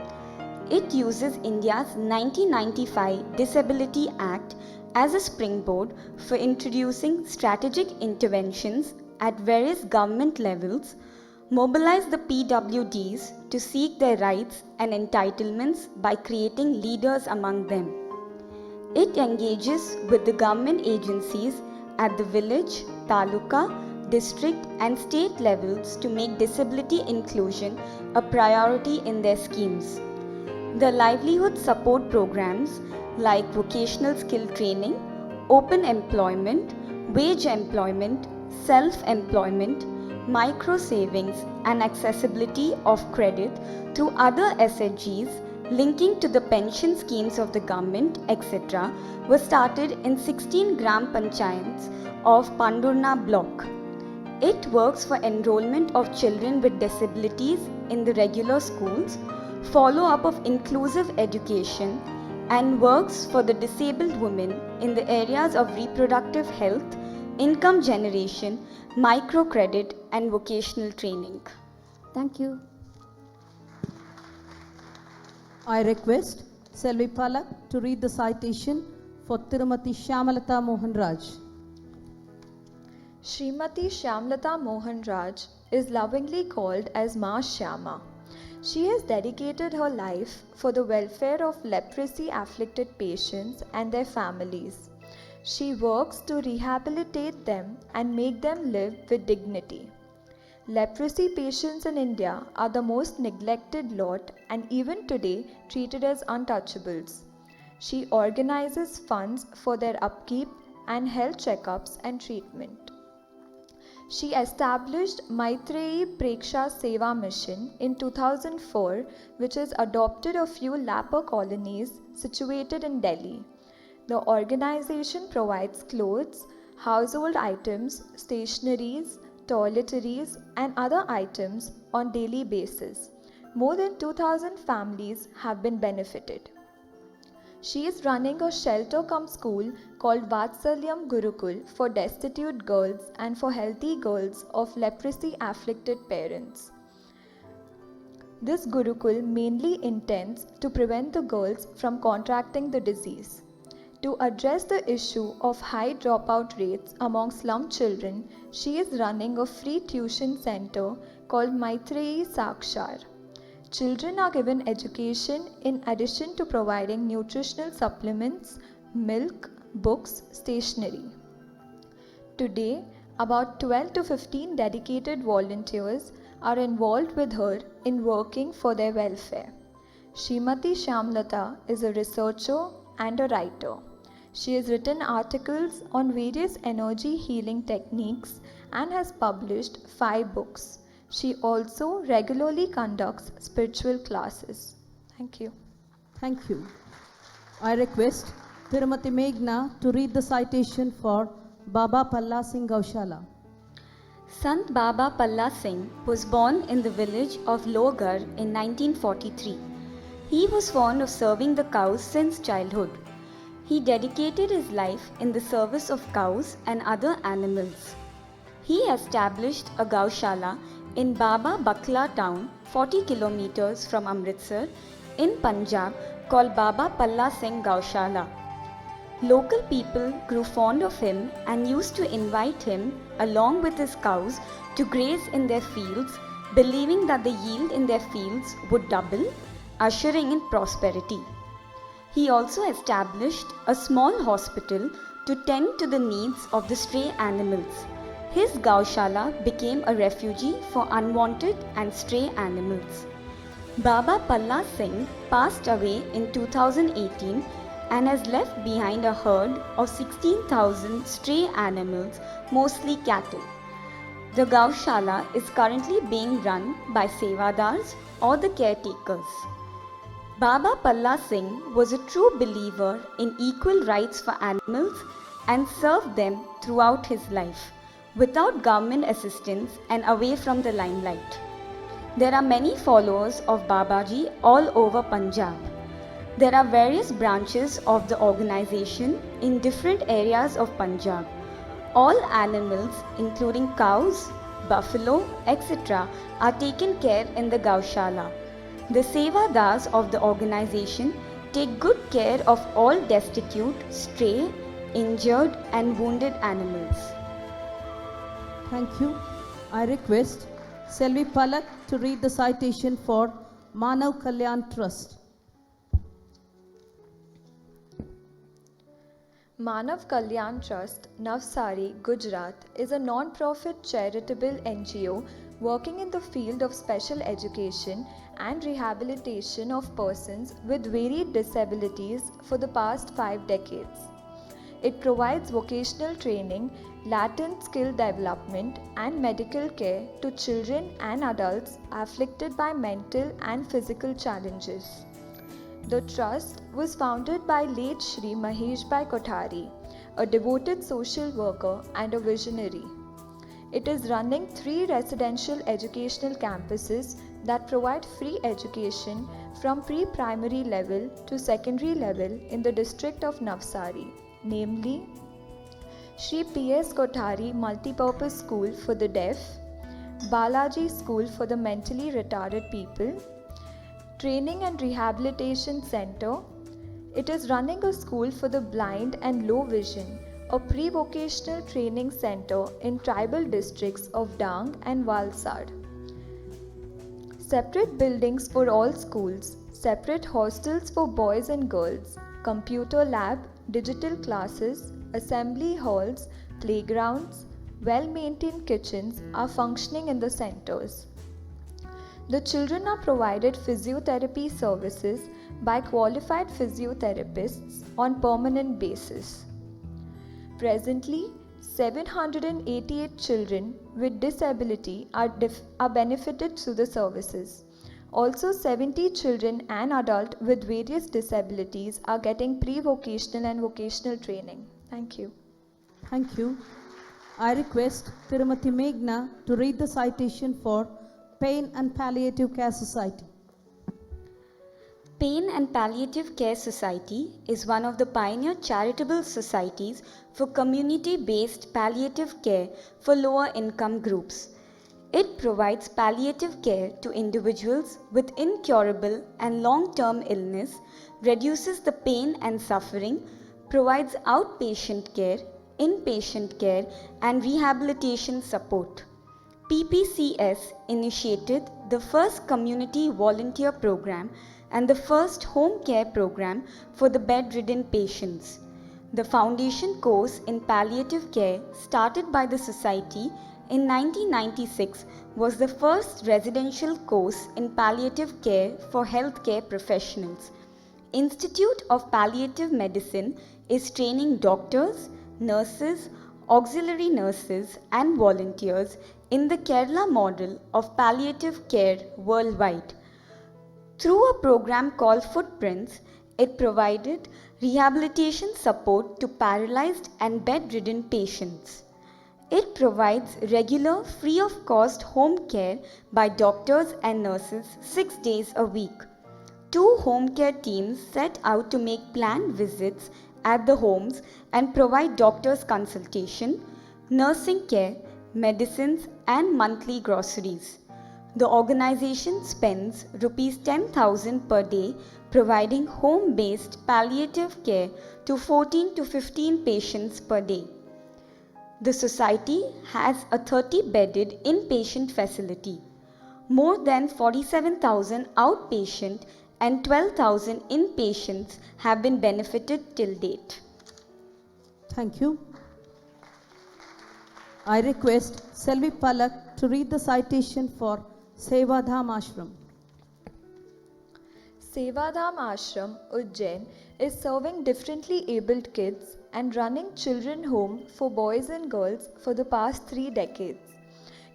[SPEAKER 8] It uses India's 1995 Disability Act as a springboard for introducing strategic interventions at various government levels, mobilize the PWDs to seek their rights and entitlements by creating leaders among them. It engages with the government agencies at the village, taluka, district and state levels to make disability inclusion a priority in their schemes. The livelihood support programs like vocational skill training, open employment, wage employment, self-employment, micro savings and accessibility of credit to other SHGs linking to the pension schemes of the government, etc. was started in 16 Gram Panchayats of Pandurna block. It works for enrollment of children with disabilities in the regular schools, follow-up of inclusive education, and works for the disabled women in the areas of reproductive health, income generation, microcredit, and vocational training.
[SPEAKER 1] Thank you.
[SPEAKER 4] I request Selvi Palak to read the citation for Tirumati Shyamalata Mohan Raj.
[SPEAKER 9] Srimati Shyamlata Mohan Raj is lovingly called as Ma Shyama. She has dedicated her life for the welfare of leprosy-afflicted patients and their families. She works to rehabilitate them and make them live with dignity. Leprosy patients in India are the most neglected lot and even today treated as untouchables. She organizes funds for their upkeep and health checkups and treatment. She established Maitreyi Preksha Seva Mission in 2004, which has adopted a few leper colonies situated in Delhi. The organization provides clothes, household items, stationeries, toiletries, and other items on daily basis. More than 2,000 families have been benefited. She is running a shelter-cum school called Vatsalyam Gurukul for destitute girls and for healthy girls of leprosy-afflicted parents. This Gurukul mainly intends to prevent the girls from contracting the disease. To address the issue of high dropout rates among slum children, she is running a free tuition center called Maitreyi Sakshar. Children are given education in addition to providing nutritional supplements, milk, books, stationery. Today, about 12 to 15 dedicated volunteers are involved with her in working for their welfare. Srimati Shyamlata is a researcher and a writer. She has written articles on various energy healing techniques and has published 5 books. She also regularly conducts spiritual classes. Thank you.
[SPEAKER 4] Thank you. I request Tirumati Meghna to read the citation for Baba Palla Singh Gaushala.
[SPEAKER 8] Sant Baba Palla Singh was born in the village of Lohgar in 1943. He was fond of serving the cows since childhood. He dedicated his life in the service of cows and other animals. He established a Gaushala in Baba Bakla town, 40 kilometers from Amritsar, in Punjab, called Baba Palla Singh Gaushala. Local people grew fond of him and used to invite him, along with his cows, to graze in their fields, believing that the yield in their fields would double, ushering in prosperity. He also established a small hospital to tend to the needs of the stray animals. His Gaushala became a refuge for unwanted and stray animals. Baba Palla Singh passed away in 2018 and has left behind a herd of 16,000 stray animals, mostly cattle. The Gaushala is currently being run by Sevadars or the caretakers. Baba Palla Singh was a true believer in equal rights for animals and served them throughout his life, without government assistance and away from the limelight. There are many followers of Babaji all over Punjab. There are various branches of the organization in different areas of Punjab. All animals, including cows, buffalo, etc. are taken care in the Gaushala. The Sevadas of the organization take good care of all destitute, stray, injured and wounded animals.
[SPEAKER 4] Thank you. I request Selvi Palak to read the citation for Manav Kalyan Trust.
[SPEAKER 9] Manav Kalyan Trust, Navsari, Gujarat is a non-profit charitable NGO working in the field of special education and rehabilitation of persons with varied disabilities for the past 5 decades. It provides vocational training, latent skill development and medical care to children and adults afflicted by mental and physical challenges. The trust was founded by late Shri Mahesh Bhai Kothari, a devoted social worker and a visionary. It is running 3 residential educational campuses that provide free education from pre-primary level to secondary level in the district of Navsari, namely Shri P.S. Kothari Multipurpose School for the Deaf, Balaji School for the Mentally Retarded People, Training and Rehabilitation Center. It is running a school for the blind and low vision, a pre-vocational training center in tribal districts of Dang and Valsad. Separate buildings for all schools, separate hostels for boys and girls, computer lab, digital classes, assembly halls, playgrounds, well-maintained kitchens are functioning in the centers. The children are provided physiotherapy services by qualified physiotherapists on permanent basis. Presently, 788 children with disability are benefited through the services. Also, 70 children and adults with various disabilities are getting pre-vocational and vocational training. Thank you.
[SPEAKER 4] Thank you. I request Tirumati Meghna to read the citation for Pain and Palliative Care Society.
[SPEAKER 8] Pain and Palliative Care Society is one of the pioneer charitable societies for community-based palliative care for lower income groups. It provides palliative care to individuals with incurable and long-term illness, reduces the pain and suffering, provides outpatient care, inpatient care, and rehabilitation support. PPCS initiated the first community volunteer program and the first home care program for the bedridden patients. The foundation course in palliative care started by the society in 1996 was the first residential course in palliative care for healthcare professionals. Institute of Palliative Medicine is training doctors, nurses, auxiliary nurses and volunteers in the Kerala model of palliative care worldwide. Through a program called Footprints, it provided rehabilitation support to paralyzed and bedridden patients. It provides regular, free of cost home care by doctors and nurses 6 days a week. 2 home care teams set out to make planned visits at the homes and provide doctors' consultation, nursing care, medicines, and monthly groceries. The organization spends Rs 10,000 per day providing home-based palliative care to 14 to 15 patients per day. The society has a 30-bedded inpatient facility. More than 47,000 outpatient and 12,000 inpatients have been benefited till date.
[SPEAKER 4] Thank you. I request Selvi Palak to read the citation for Sevadham Ashram.
[SPEAKER 9] Sevadham Ashram, Ujjain is serving differently abled kids and running children home for boys and girls for the past 3 decades.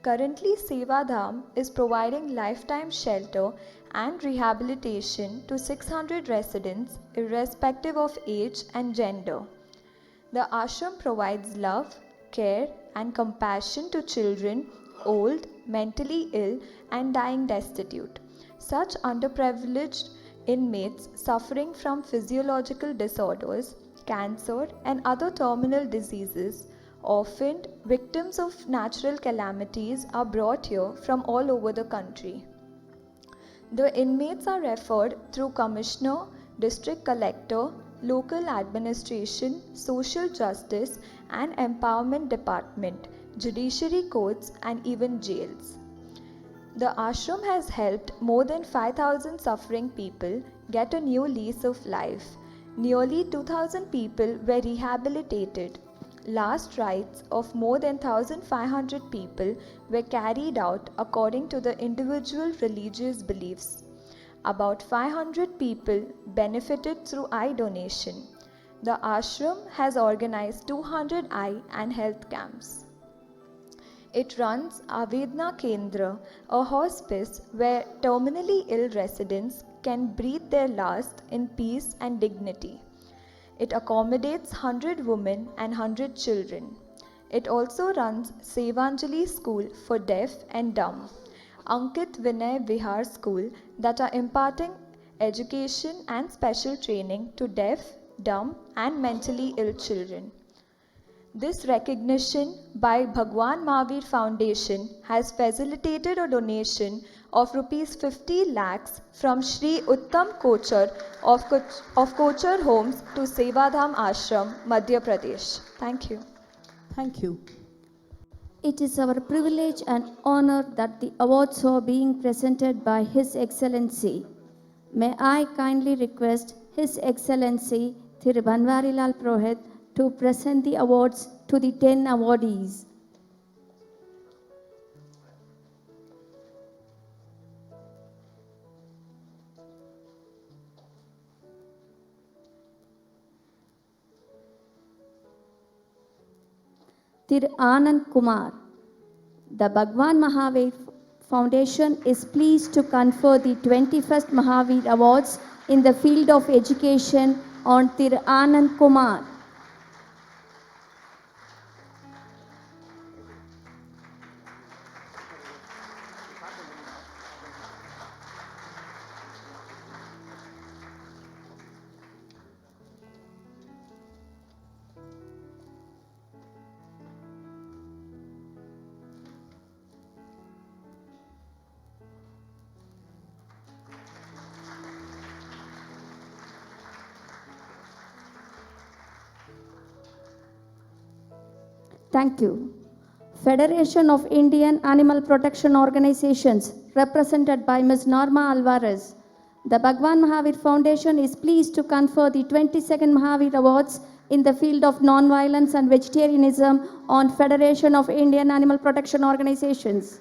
[SPEAKER 9] Currently, Sevadham is providing lifetime shelter and rehabilitation to 600 residents irrespective of age and gender. The ashram provides love, care and compassion to children, old, mentally ill and dying destitute. Such underprivileged inmates suffering from physiological disorders, cancer and other terminal diseases orphaned, victims of natural calamities are brought here from all over the country. The inmates are referred through Commissioner, District Collector, Local Administration, Social Justice and Empowerment Department, Judiciary Courts and even jails. The ashram has helped more than 5,000 suffering people get a new lease of life. Nearly 2,000 people were rehabilitated. Last rites of more than 1,500 people were carried out according to the individual religious beliefs. About 500 people benefited through eye donation. The ashram has organized 200 eye and health camps. It runs Avedna Kendra, a hospice where terminally ill residents can breathe their last in peace and dignity. It accommodates 100 women and 100 children. It also runs Sevanjali School for deaf and dumb, Ankit Vinay Vihar School that are imparting education and special training to deaf, dumb and mentally ill children. This recognition by Bhagwan Mahavir Foundation has facilitated a donation of Rs 50 lakhs from Shri Uttam Kochar of Kochar Homes to Sevadham Ashram, Madhya Pradesh. Thank you.
[SPEAKER 4] Thank you.
[SPEAKER 1] It is our privilege and honor that the awards are being presented by His Excellency. May I kindly request His Excellency Thiru Banwarilal Purohit to present the awards to the 10 awardees. Thiru Anand Kumar. The Bhagwan Mahavir Foundation is pleased to confer the 21st Mahavir Awards in the field of education on Thiru Anand Kumar. Thank you. Federation of Indian Animal Protection Organizations, represented by Ms. Norma Alvarez. The Bhagwan Mahavir Foundation is pleased to confer the 22nd Mahavir Awards in the field of non-violence and vegetarianism on Federation of Indian Animal Protection Organizations.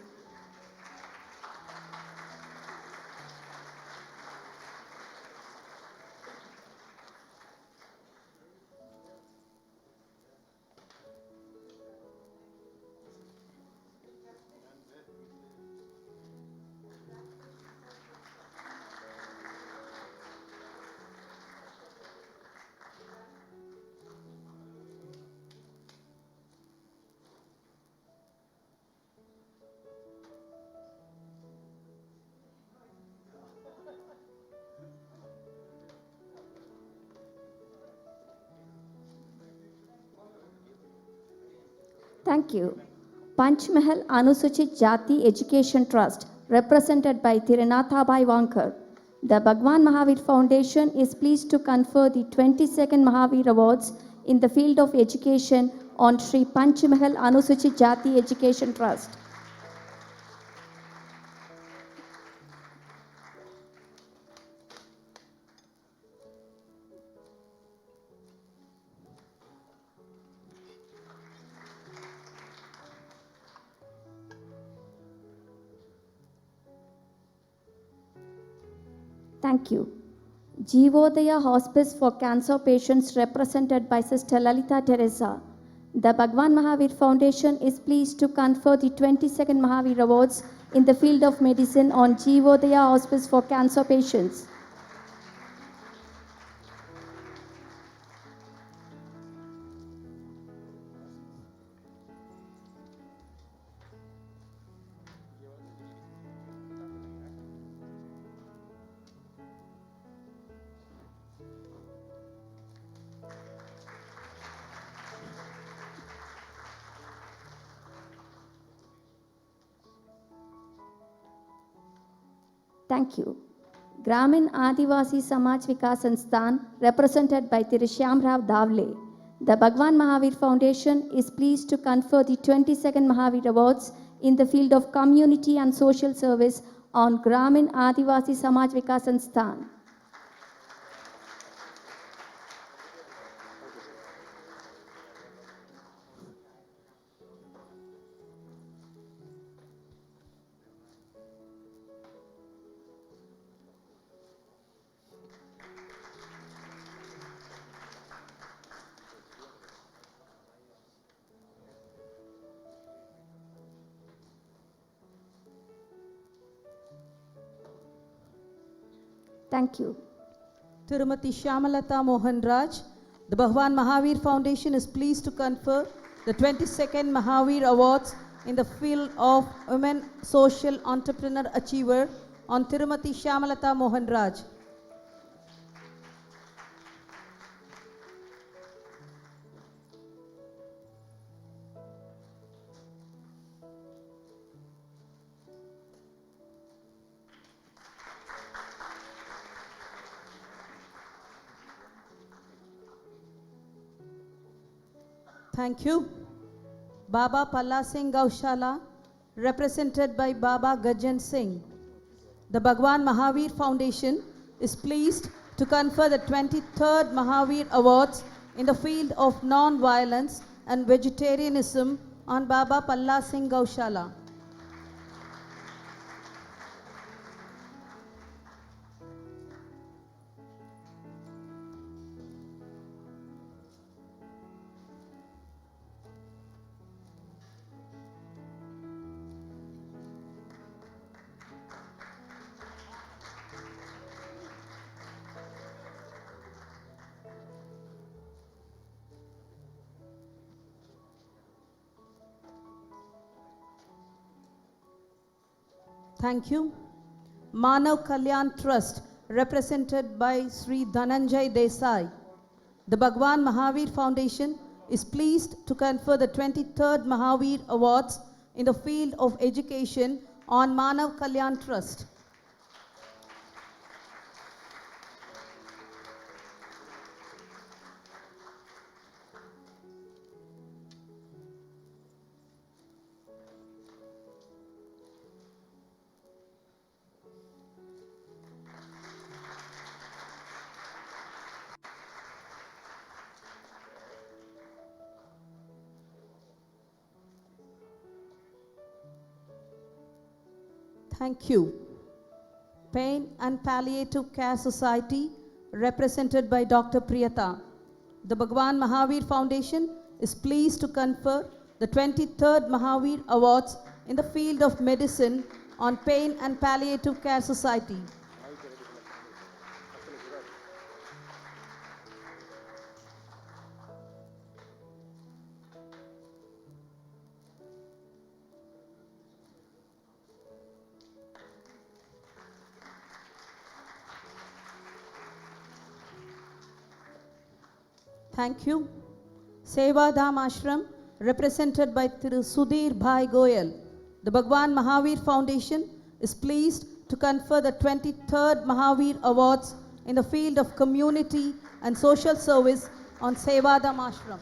[SPEAKER 1] Thank you. Panchmahal Anusuchit Jati Education Trust, represented by Thiranathabai Vankar. The Bhagwan Mahavir Foundation is pleased to confer the 22nd Mahavir Awards in the field of education on Sri Panchmahal Anusuchit Jati Education Trust. Thank you. Jeevodaya Hospice for Cancer Patients, represented by Sister Lalita Teresa. The Bhagwan Mahavir Foundation is pleased to confer the 22nd Mahavir Awards in the field of medicine on Jeevodaya Hospice for Cancer Patients. Thank you. Gramin Adivasi Samaj Vikas Sansthan, represented by Thiru Shyam Rao Davle. The Bhagwan Mahavir Foundation is pleased to confer the 22nd Mahavir Awards in the field of community and social service on Gramin Adivasi Samaj Vikas Sansthan. Thank you.
[SPEAKER 4] Tirumati Shyamalata Mohan Raj, the Bhagwan Mahavir Foundation is pleased to confer the 22nd Mahavir Awards in the field of Women Social Entrepreneur Achiever on Tirumati Shyamalata Mohan Raj. Thank you. Baba Palla Singh Gaushala, represented by Baba Gajan Singh. The Bhagwan Mahavir Foundation is pleased to confer the 23rd Mahavir Awards in the field of non-violence and vegetarianism on Baba Palla Singh Gaushala. Thank you. Manav Kalyan Trust, represented by Sri Dhananjay Desai. The Bhagwan Mahavir Foundation is pleased to confer the 23rd Mahavir Awards in the field of education on Manav Kalyan Trust. Thank you. Pain and Palliative Care Society, represented by Dr. Priyata. The Bhagwan Mahavir Foundation is pleased to confer the 23rd Mahavir Awards in the field of medicine on Pain and Palliative Care Society. Thank you. Seva Dham Ashram, represented by Thiru Sudhir Bhai Goyal. The Bhagwan Mahavir Foundation is pleased to confer the 23rd Mahavir Awards in the field of community and social service on Seva Dham Ashram.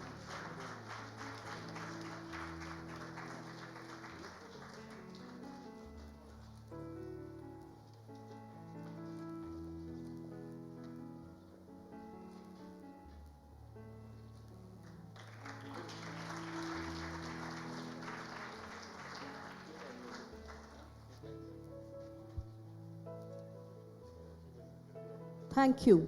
[SPEAKER 4] Thank you.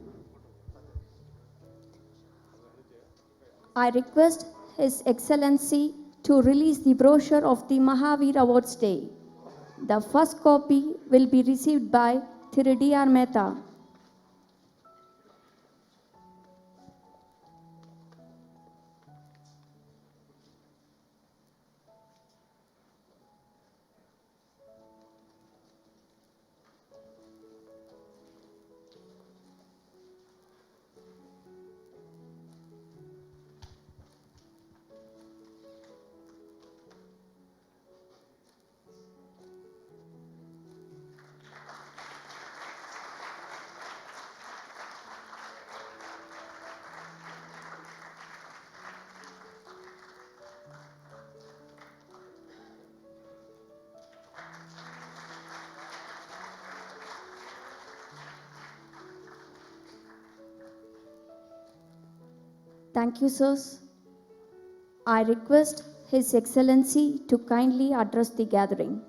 [SPEAKER 1] I request His Excellency to release the brochure of the Mahavir Awards Day. The first copy will be received by Thiru D.R. Mehta. Thank you, sirs. I request His Excellency to kindly address the gathering.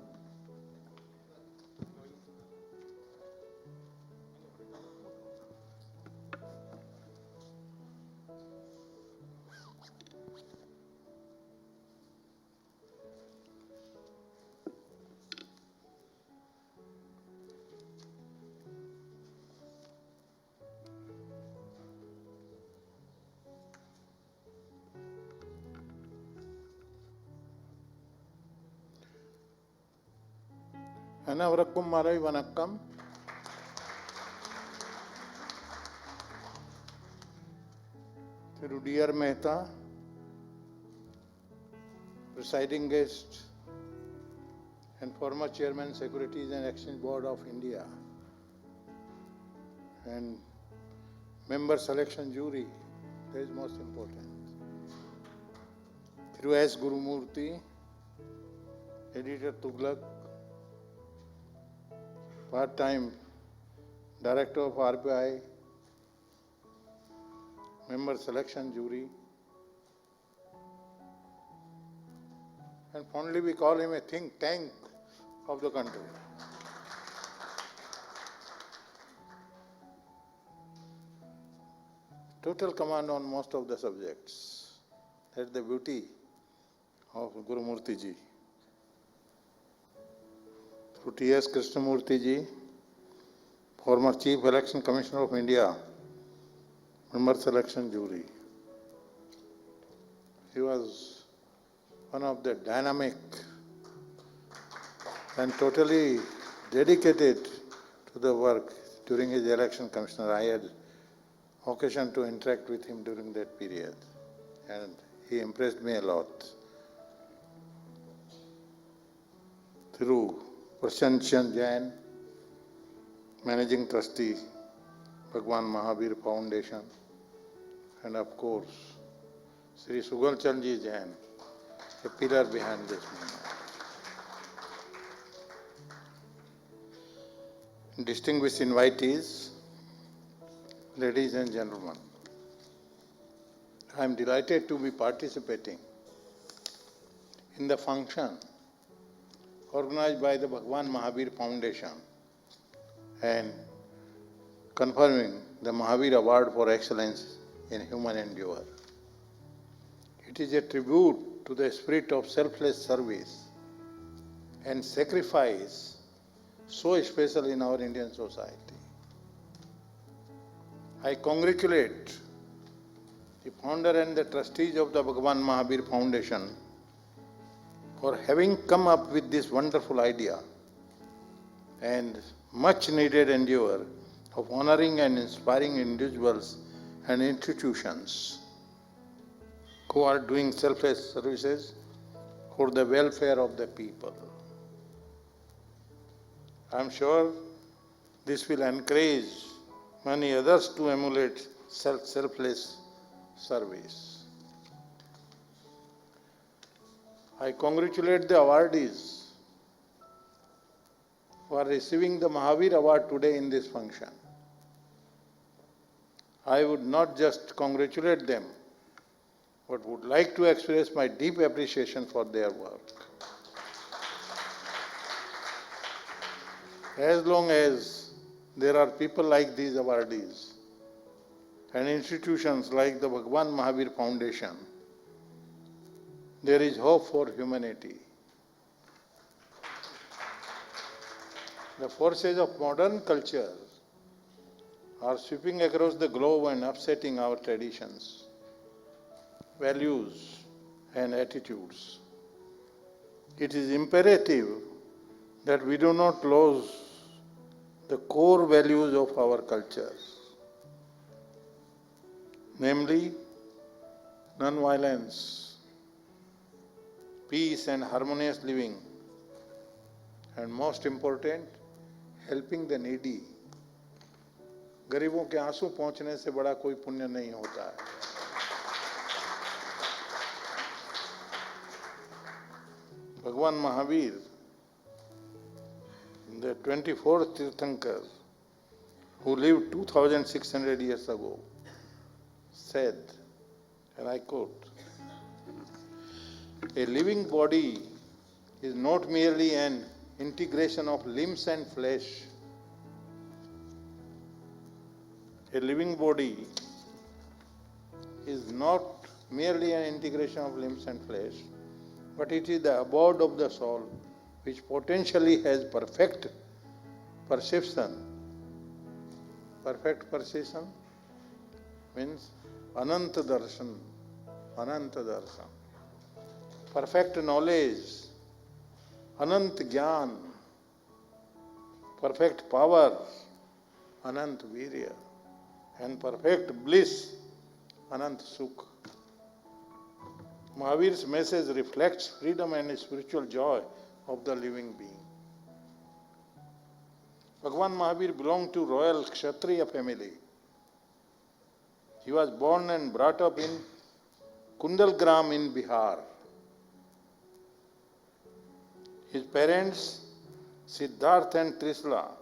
[SPEAKER 10] அனைவருக்கும் மாலை வணக்கம். Thiru D.R. Mehta, presiding guest and former chairman, Securities and Exchange Board of India, and member selection jury, that is most important. Thiru S. Gurumurthy, editor Tughlaq, part-time director of RBI, member selection jury, and fondly we call him a think tank of the country. Total command on most of the subjects. That's the beauty of Gurumurthy ji. To T.S. Krishnamurthy ji, former Chief Election Commissioner of India, member selection jury. He was one of the dynamic and totally dedicated to the work during his election commissioner. I had occasion to interact with him during that period, and he impressed me a lot. Through Prashant Chand Jain, Managing Trustee, Bhagwan Mahavir Foundation, and of course, Sri Sugal Chandji Jain, a pillar behind this movement. Distinguished invitees, ladies and gentlemen, I am delighted to be participating in the function organized by the Bhagwan Mahavir Foundation and conferring the Mahavir Award for Excellence in Human Endeavor. It is a tribute to the spirit of selfless service and sacrifice so special in our Indian society. I congratulate the founder and the trustees of the Bhagwan Mahavir Foundation for having come up with this wonderful idea and much needed endeavor of honoring and inspiring individuals and institutions who are doing selfless services for the welfare of the people. I am sure this will encourage many others to emulate selfless service. I congratulate the awardees for receiving the Mahavir Award today in this function. I would not just congratulate them, but would like to express my deep appreciation for their work. As long as there are people like these awardees and institutions like the Bhagwan Mahavir Foundation, there is hope for humanity. The forces of modern culture are sweeping across the globe and upsetting our traditions, values, and attitudes. It is imperative that we do not lose the core values of our culture, namely non-violence, peace and harmonious living, and most important, helping the needy. गरीबों के आंसू पहुंचने से बड़ा कोई पुण्य नहीं होता है. Bhagwan Mahavir, the 24th Tirthankar, who lived 2600 years ago, said and I quote, "A living body is not merely an integration of limbs and flesh. A living body is not merely an integration of limbs and flesh, but it is the abode of the soul, which potentially has perfect perception." Perfect perception means Ananta Darshan, Ananta Darshan. Perfect knowledge, Anant Gyan. Perfect power, Anant Virya. And perfect bliss, Anant Sukh. Mahavir's message reflects freedom and spiritual joy of the living being. Bhagwan Mahavir belonged to royal Kshatriya family. He was born and brought up in Kundalgram in Bihar. His parents, Siddharth and Trisla,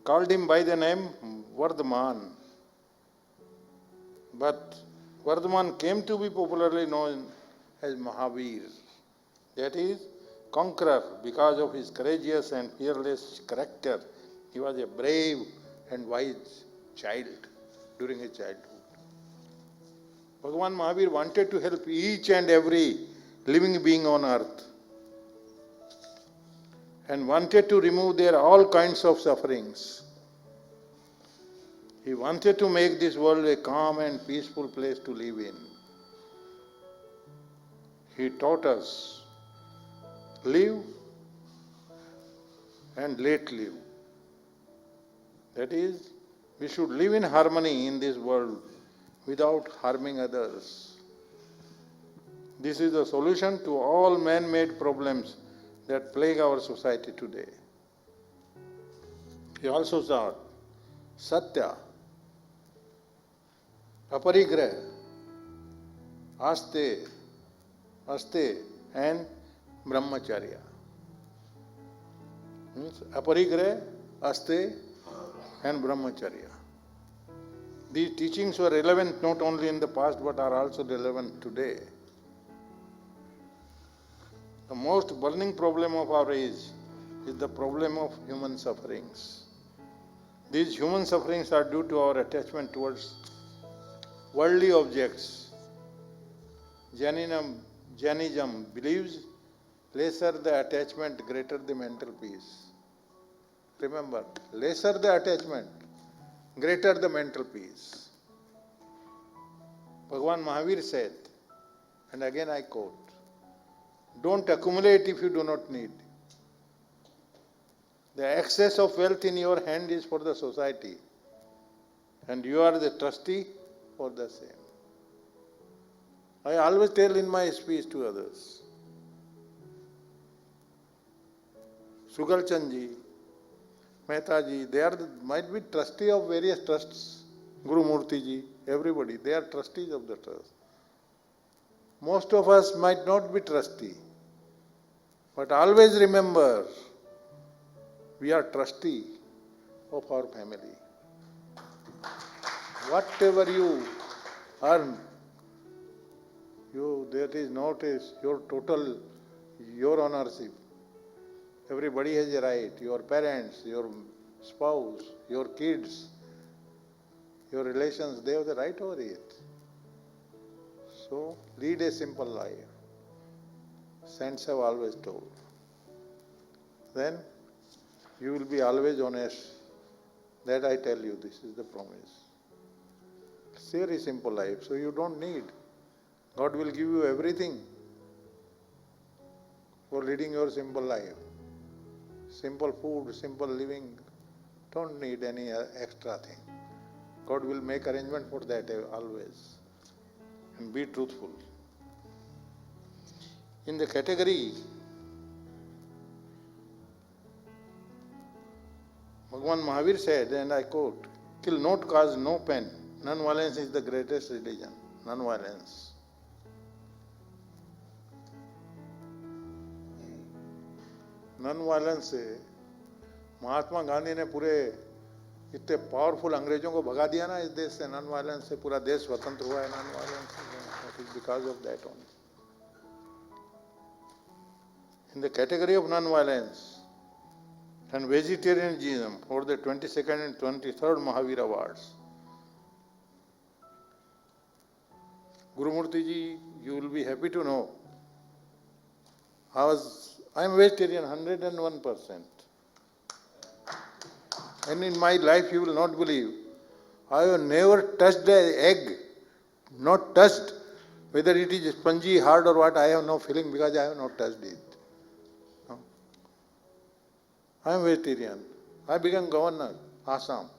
[SPEAKER 10] called him by the name Vardhaman. But Vardhaman came to be popularly known as Mahavir. That is, conqueror, because of his courageous and fearless character. He was a brave and wise child during his childhood. Bhagwan Mahavir wanted to help each and every living being on earth and wanted to remove their all kinds of sufferings. He wanted to make this world a calm and peaceful place to live in. He taught us, live and let live. That is, we should live in harmony in this world without harming others. This is the solution to all man-made problems that plague our society today. He also taught Satya, Aparigraha, Aste, and Brahmacharya. Means Aparigraha, Aste, and Brahmacharya. These teachings were relevant not only in the past but are also relevant today. The most burning problem of our age is the problem of human sufferings. These human sufferings are due to our attachment towards worldly objects. Jainism believes lesser the attachment, greater the mental peace. Remember, lesser the attachment, greater the mental peace. Bhagwan Mahavir said, and again I quote, "Don't accumulate if you do not need. The excess of wealth in your hand is for the society, and you are the trustee for the same." I always tell in my speech to others, Sugal Chand ji, Mehta ji, they might be trustee of various trusts. Guru Murthy ji, everybody, they are trustees of the trust. Most of us might not be trustee, but always remember, we are trustee of our family. Whatever you earn, that is not your total, your ownership. Everybody has a right. Your parents, your spouse, your kids, your relations, they have the right over it. So, lead a simple life. Saints have always told. Then, you will be always honest. That I tell you, this is the promise. Very simple life, so you don't need. God will give you everything for leading your simple life. Simple food, simple living, don't need any extra thing. God will make arrangement for that always. And be truthful. In the category, Bhagwan Mahavir said, and I quote, "Kill not, cause no pain. Non-violence is the greatest religion. Non-violence." Non violence से महात्मा गांधी ने पूरे इतने powerful अंग्रेजों को भगा दिया ना इस देश से, नॉन वायलेंस से पूरा देश स्वतंत्र हुआ है नॉन वायलेंस से। It's because of that only. In the category of non-violence and vegetarianism for the 22nd and 23rd Mahavir Awards, Gurumurti ji, you will be happy to know, I am vegetarian 101%. And in my life you will not believe, I have never touched an egg, not touched, whether it is spongy, hard or what, I have no feeling because I have not touched it. No. I am vegetarian. I became governor, Assam.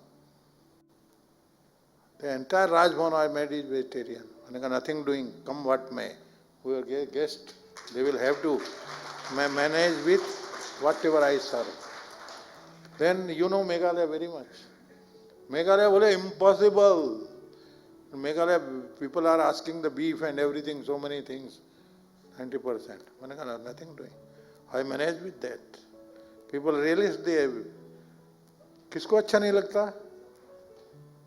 [SPEAKER 10] The entire Rajbhavan I made is vegetarian. I got nothing doing, come what may. We are guests, they will have to manage with whatever I serve. Then you know Meghalaya very much. Meghalaya was impossible. Meghalaya people are asking the beef and everything, so many things, 90%. I got nothing doing. I manage with that. People realize they, किसको अच्छा नहीं लगता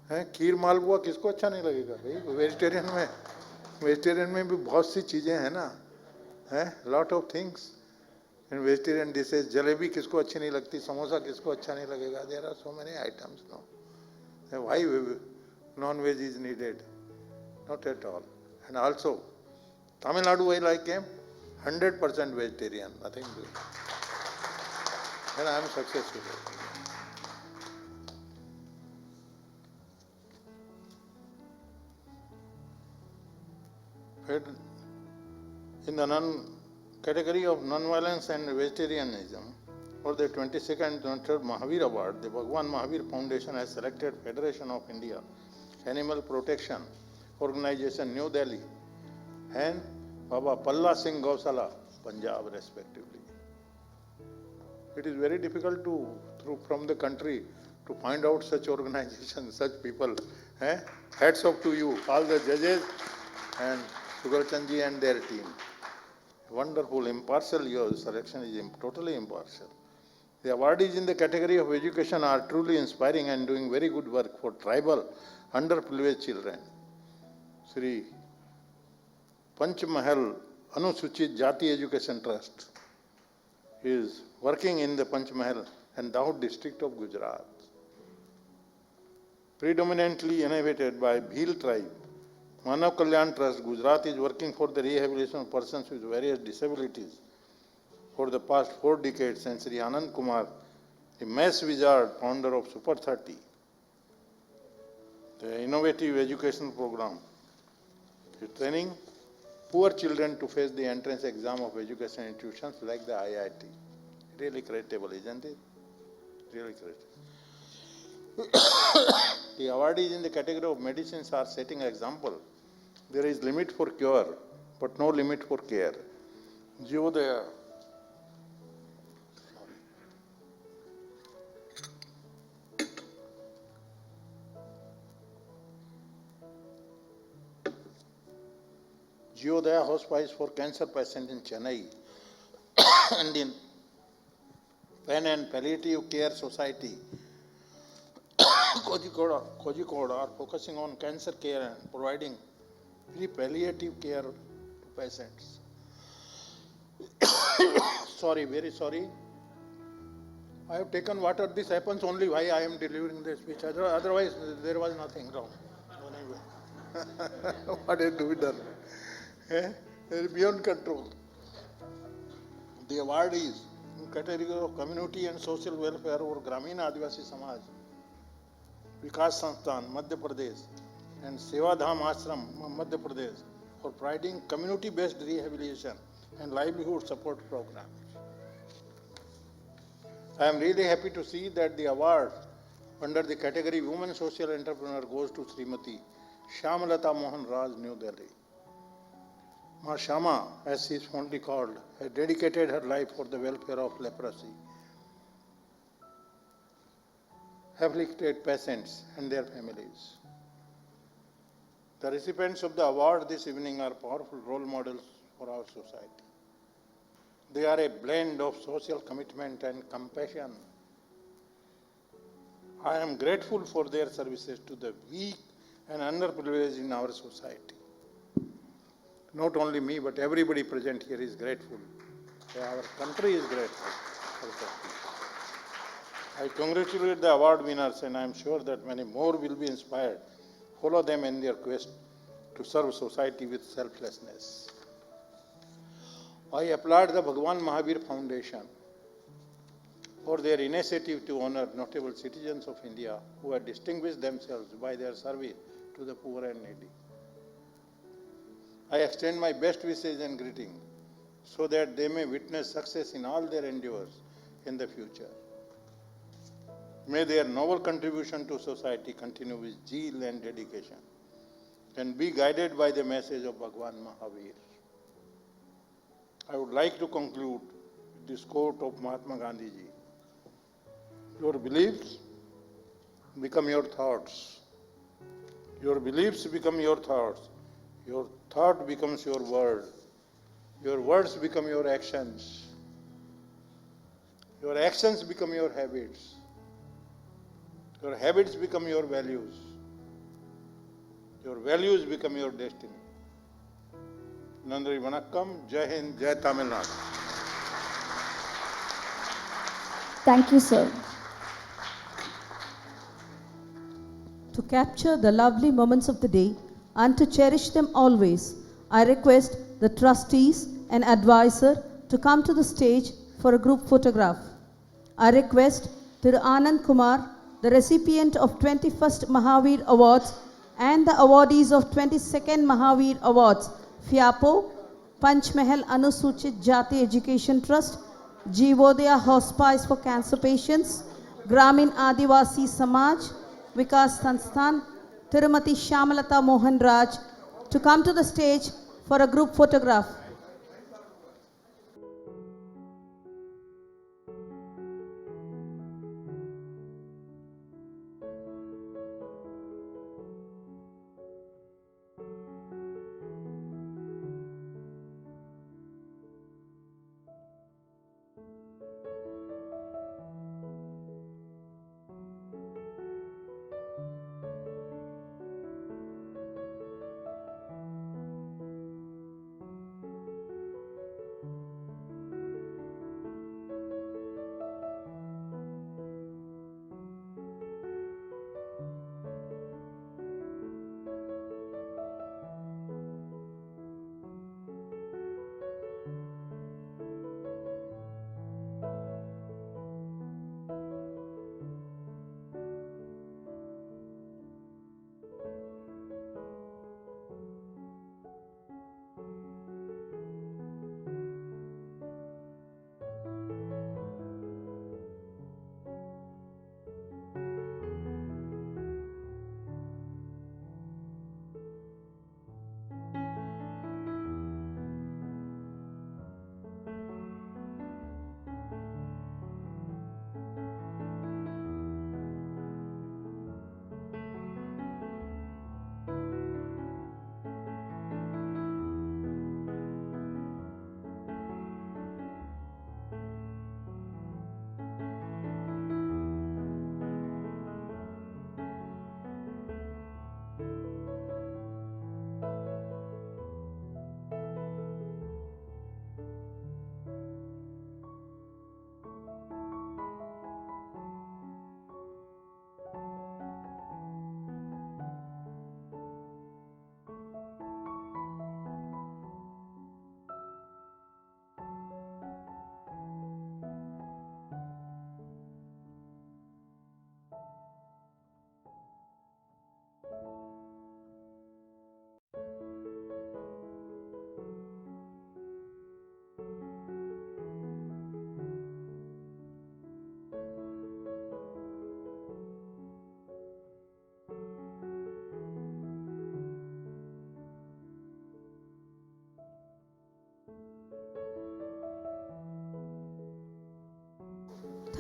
[SPEAKER 10] है खीर मालपुआ किसको अच्छा नहीं लगेगा भाई वेजिटेरियन में भी बहुत सी चीजें हैं ना हैं lot of things in vegetarian dishes jalebi किसको अच्छी नहीं लगती समोसा किसको अच्छा नहीं लगेगा there are so many items no why non veg is needed not at all and also Tamil Nadu when I came 100% vegetarian nothing to and I am successful. In the category of non-violence and vegetarianism, for the 22nd and 23rd Mahavir Award, the Bhagwan Mahavir Foundation has selected Federation of India, Animal Protection Organization, New Delhi, and Baba Palla Singh Gausala, Punjab, respectively. It is very difficult from the country to find out such organizations, such people. Hats off to you, all the judges and Sugalchandji and their team. Wonderful, impartial, your selection is totally impartial. The awardees in the category of education are truly inspiring and doing very good work for tribal, underprivileged children. Sri Panchmahal Anusuchit Jati Education Trust is working in the Panchmahal and Daud district of Gujarat. Predominantly inhabited by Bhil tribe, Manav Kalyan Trust, Gujarat is working for the rehabilitation of persons with various disabilities for the past 4 decades, and Sri Anand Kumar, the mass wizard, founder of Super 30, the innovative education program, is training poor children to face the entrance exam of education institutions like the IIT. Really creditable, isn't it? Really creditable. The awardees in the category of medicines are setting an example. There is limit for cure, but no limit for care. Jiyodaya. Jiyodaya Hospice for cancer patients in Chennai and in Pen and Palliative Care Society, Kozhikode are focusing on cancer care and providing free palliative care to patients. Sorry, very sorry. I have taken water. This happens only why I am delivering this speech. Otherwise, there was nothing wrong. What is to be done? It is beyond control. The awardees in category of community and social welfare or Gramina Adivasi Samaj, Vikas Sansthan, Madhya Pradesh, and Seva Dham Ashram, Madhya Pradesh, for providing community-based rehabilitation and livelihood support programs. I am really happy to see that the award under the category Women Social Entrepreneur goes to Srimati Shyamalata Mohan Raj, New Delhi. Ma Shama, as she is fondly called, has dedicated her life for the welfare of leprosy, afflicted patients and their families. The recipients of the award this evening are powerful role models for our society. They are a blend of social commitment and compassion. I am grateful for their services to the weak and underprivileged in our society. not only me, but everybody present here is grateful. Our country is grateful for that peace. I congratulate the award winners, and I am sure that many more will be inspired. Follow them in their quest to serve society with selflessness. I applaud the Bhagwan Mahavir Foundation for their initiative to honor notable citizens of India who have distinguished themselves by their service to the poor and needy. I extend my best wishes and greetings so that they may witness success in all their endeavors in the future. May their noble contribution to society continue with zeal and dedication and be guided by the message of Bhagwan Mahavir. I would like to conclude with this quote of Mahatma Gandhi ji. Your beliefs become your thoughts. Your beliefs become your thoughts. Your thought becomes your word. Your words become your actions. Your actions become your habits. Your habits become your values. Your values become your destiny. Nandri Vanakkam, Jai Hind, Jai Tamil Nadu.
[SPEAKER 9] Thank you, sir.
[SPEAKER 4] To capture the lovely moments of the day and to cherish them always, I request the trustees and advisor to come to the stage for a group photograph. I request Thiru Anand Kumar, the recipient of 21st Mahavir Awards and the awardees of 22nd Mahavir Awards, FIAPO, Panchmahal Anusuchit Jati Education Trust, Jeevodaya Hospice for Cancer Patients, Gramin Adivasi Samaj, Vikas Sansthan, Tirumati Shyamalata Mohan Raj to come to the stage for a group photograph.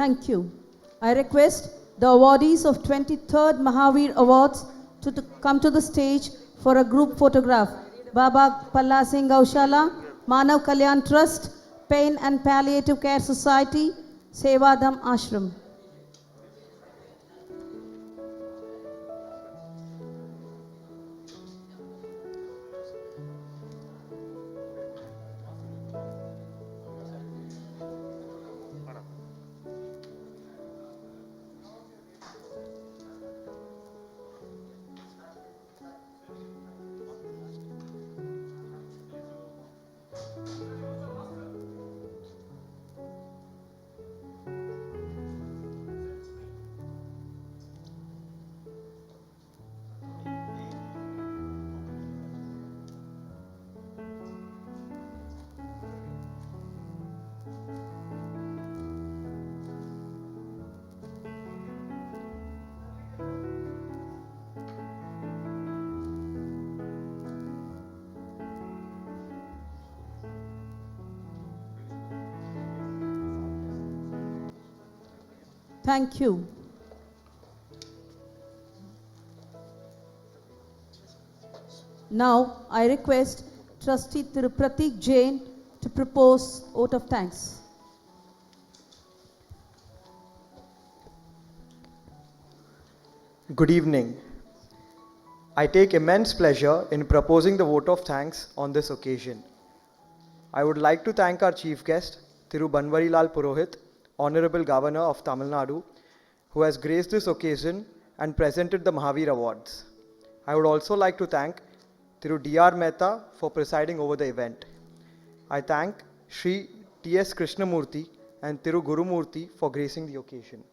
[SPEAKER 4] Thank you. I request the awardees of 23rd Mahavir Awards to come to the stage for a group photograph. Baba Palla Singh Gaushala, Manav Kalyan Trust, Pain and Palliative Care Society, Sevadam Ashram. Thank you. Now, I request Trustee Thiru Pratik Jain to propose vote of thanks.
[SPEAKER 11] Good evening. I take immense pleasure in proposing the vote of thanks on this occasion. I would like to thank our chief guest, Thiru Banvarilal Purohit, Honorable Governor of Tamil Nadu, who has graced this occasion and presented the Mahavir Awards. I would also like to thank Thiru D.R. Mehta for presiding over the event. I thank Shri T.S. Krishnamurthy and Thiru Gurumurthy for gracing the occasion.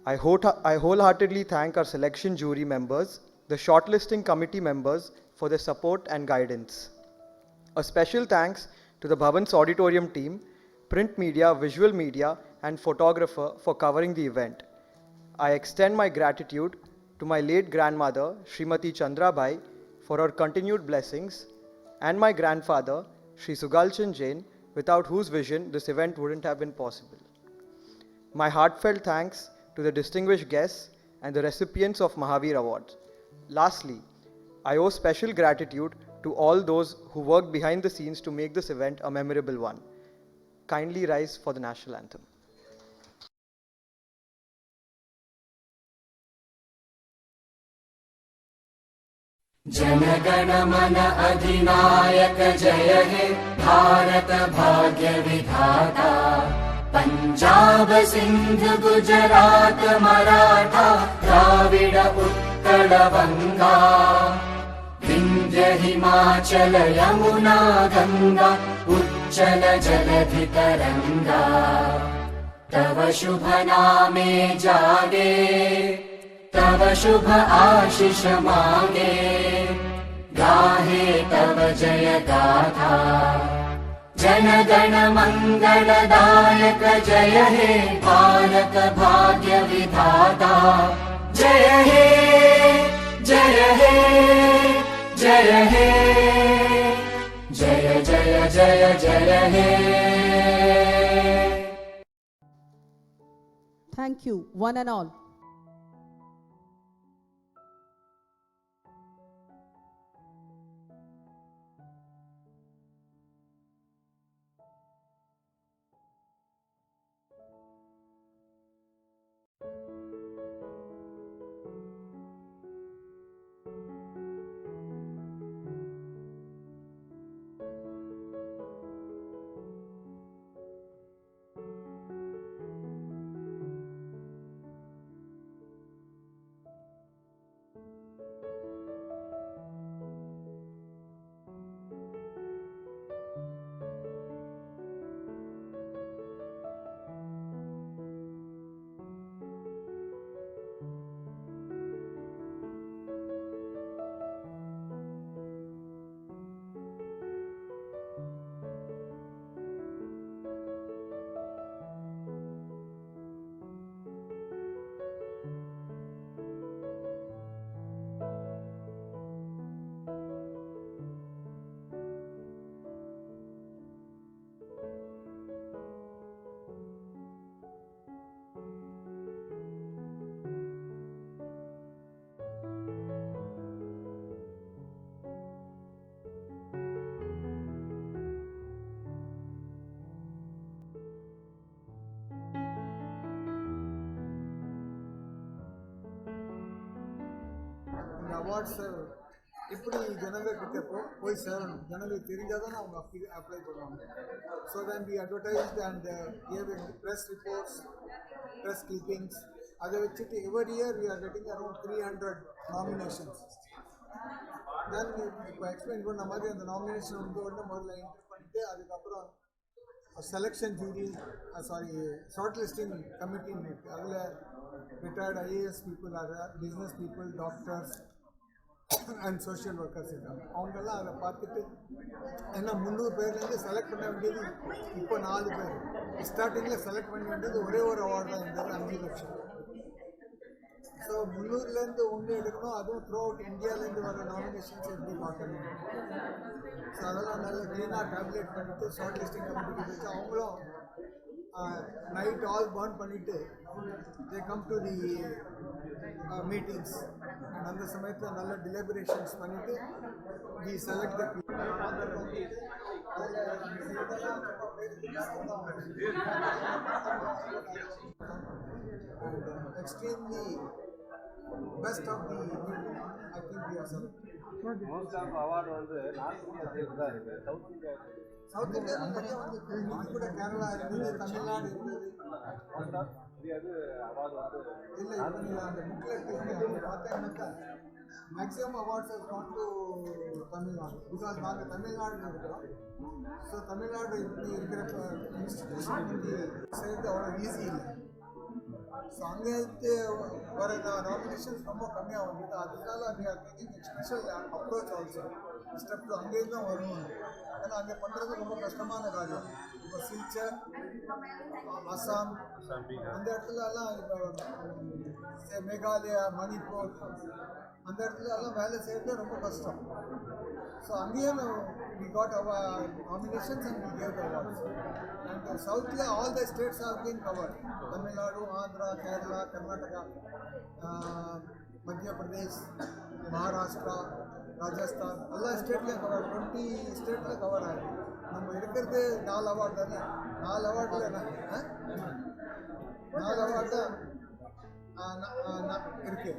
[SPEAKER 11] I wholeheartedly thank our selection jury members, the shortlisting committee members for their support and guidance. A special thanks to the Bhavan's auditorium team, print media, visual media, and photographer for covering the event. I extend my gratitude to my late grandmother, Srimati Chandrabai, for her continued blessings, and my grandfather, Sri Sugalchan Jain, without whose vision this event wouldn't have been possible. My heartfelt thanks to the distinguished guests and the recipients of Mahavir Awards. Lastly, I owe special gratitude to all those who worked behind the scenes to make this event a memorable one. Kindly rise for the national anthem.
[SPEAKER 2] जनगणमन अधिनायक जय हे भारत भाग्य विधाता पंजाब सिंध गुजरात मराठा द्राविड उत्कल बंगा विंध्य हिमाचल यमुना गंगा उच्चल जलधि तरंगा तव शुभ नामे जागे तव शुभ आशीष मांगे गाहे तव जय गाथा जन गण मंगलदायक जय हे भारत भाग्य विधाता जय हे जय हे जय हे जय जय जय जय हे.
[SPEAKER 4] Thank you, one and all.
[SPEAKER 12] Awards எப்படி ஜனங்கக்கிட்ட போய் சேரணும், ஜனங்களுக்கு தெரிஞ்சால் தானே அவங்க அப்ளை பண்ணுவாங்க. So then we advertised and gave in press reports, press clippings. அதை வச்சுட்டு every year we are getting around 300 nominations. Then இப்போ எக்ஸ்பிளைன் பண்ண மாதிரி அந்த நாமினேஷன் உடனே முதல்ல என்ட்ரி பண்ணிவிட்டு அதுக்கப்புறம் செலெக்ஷன் ஜூரி ஷார்ட் லிஸ்டிங் கமிட்டின்னு இருக்குது. அதில் retired IAS people, business people, doctors and social workers இருக்காங்க. அவங்கெல்லாம் அதை பார்த்துட்டு ஏன்னா 300 பேர்லேருந்து செலக்ட் பண்ண வேண்டியது இப்போ 4 பேர். ஸ்டார்டிங்கில் செலக்ட் பண்ண வேண்டியது ஒரே ஒரு அவார்டு தான் இருந்தது, 5 லட்சம். ஸோ 300லேருந்து ஒன்று எடுக்கணும், அதுவும் த்ரூ அவுட் இந்தியாவிலேருந்து வர நாமினேஷன்ஸ் எப்படி பார்க்கணும். ஸோ அதெல்லாம் நல்லா க்ளீனாக டேப்லேட் பண்ணிவிட்டு ஷார்ட் லிஸ்டிங் கமிட்டி வச்சு அவங்களும் night all burn பண்ணிட்டு they come to the meetings and அந்த சமயத்துல நல்ல deliberations பண்ணிட்டு we select the people. And extremely best of the people, I think we are selected.
[SPEAKER 13] Most of award வந்து north India state தான் இருக்கு. South India
[SPEAKER 12] south இந்தியாவில் நிறைய வந்து இன்னைக்கு கூட கேரளா இருந்தது, தமிழ்நாடு இருந்தது.
[SPEAKER 13] மோஸ்ட் ஆஃப் இந்தியாவுக்கு அவார்டு வந்து
[SPEAKER 12] இல்லை இப்போ நீங்கள் அந்த புக்கில் பார்த்தீங்கன்னாக்கா maximum awards has gone to Tamil Nadu. Because நாங்கள் தமிழ்நாட்டில் இருக்கிறோம். ஸோ தமிழ்நாடு இருக்கிற இன்ஸ்டிடியூஷன் வந்து சேர்ந்து அவ்வளோ ஈஸி இல்லை. ஸோ அங்கே வர நாமினேஷன்ஸ் ரொம்ப கம்மியாக வந்துட்டு அதனால we are taking special approach also step two அங்கேருந்து தான் வரும். ஏன்னா அங்கே பண்ணுறது ரொம்ப கஷ்டமான காரியம். இப்போ சில்சர், அசாம் அந்த இடத்துல எல்லாம் இப்போ மேகாலயா, மணிப்பூர் அந்த இடத்துல எல்லாம் வேலை செய்கிறது ரொம்ப கஷ்டம். ஸோ அங்கேயும் we got our nominations and we gave the awards. And South all the states have been covered. Tamil Nadu, Andhra, Kerala, Karnataka, Madhya Pradesh, Maharashtra, Rajasthan, all states covered. 20 states covered. நம்ம இருக்கிறது 4 award தானே. 4 அவார்டில் 4 award இருக்கு.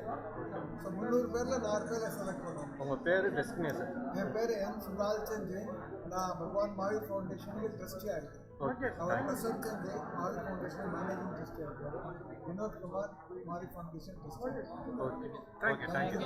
[SPEAKER 12] So 300 பேரில் 4 பேரை select பண்ணுவோம்.
[SPEAKER 13] உங்கள் பேர் destination?
[SPEAKER 12] என் பேர் என் சுபால்சந்த் ஜெயின். நான் பகவான் மகாவீர் ஃபவுண்டேஷனுக்கு ட்ரஸ்டியாக இருக்கேன். அவர் பிரசன்ட் சந்த் ஜெயின் மகாவீர் ஃபவுண்டேஷன் மேனேஜிங் ட்ரஸ்டியாக இருக்கார். Vinod Kumar Mahaveer foundation trustee.
[SPEAKER 13] Okay, thank you.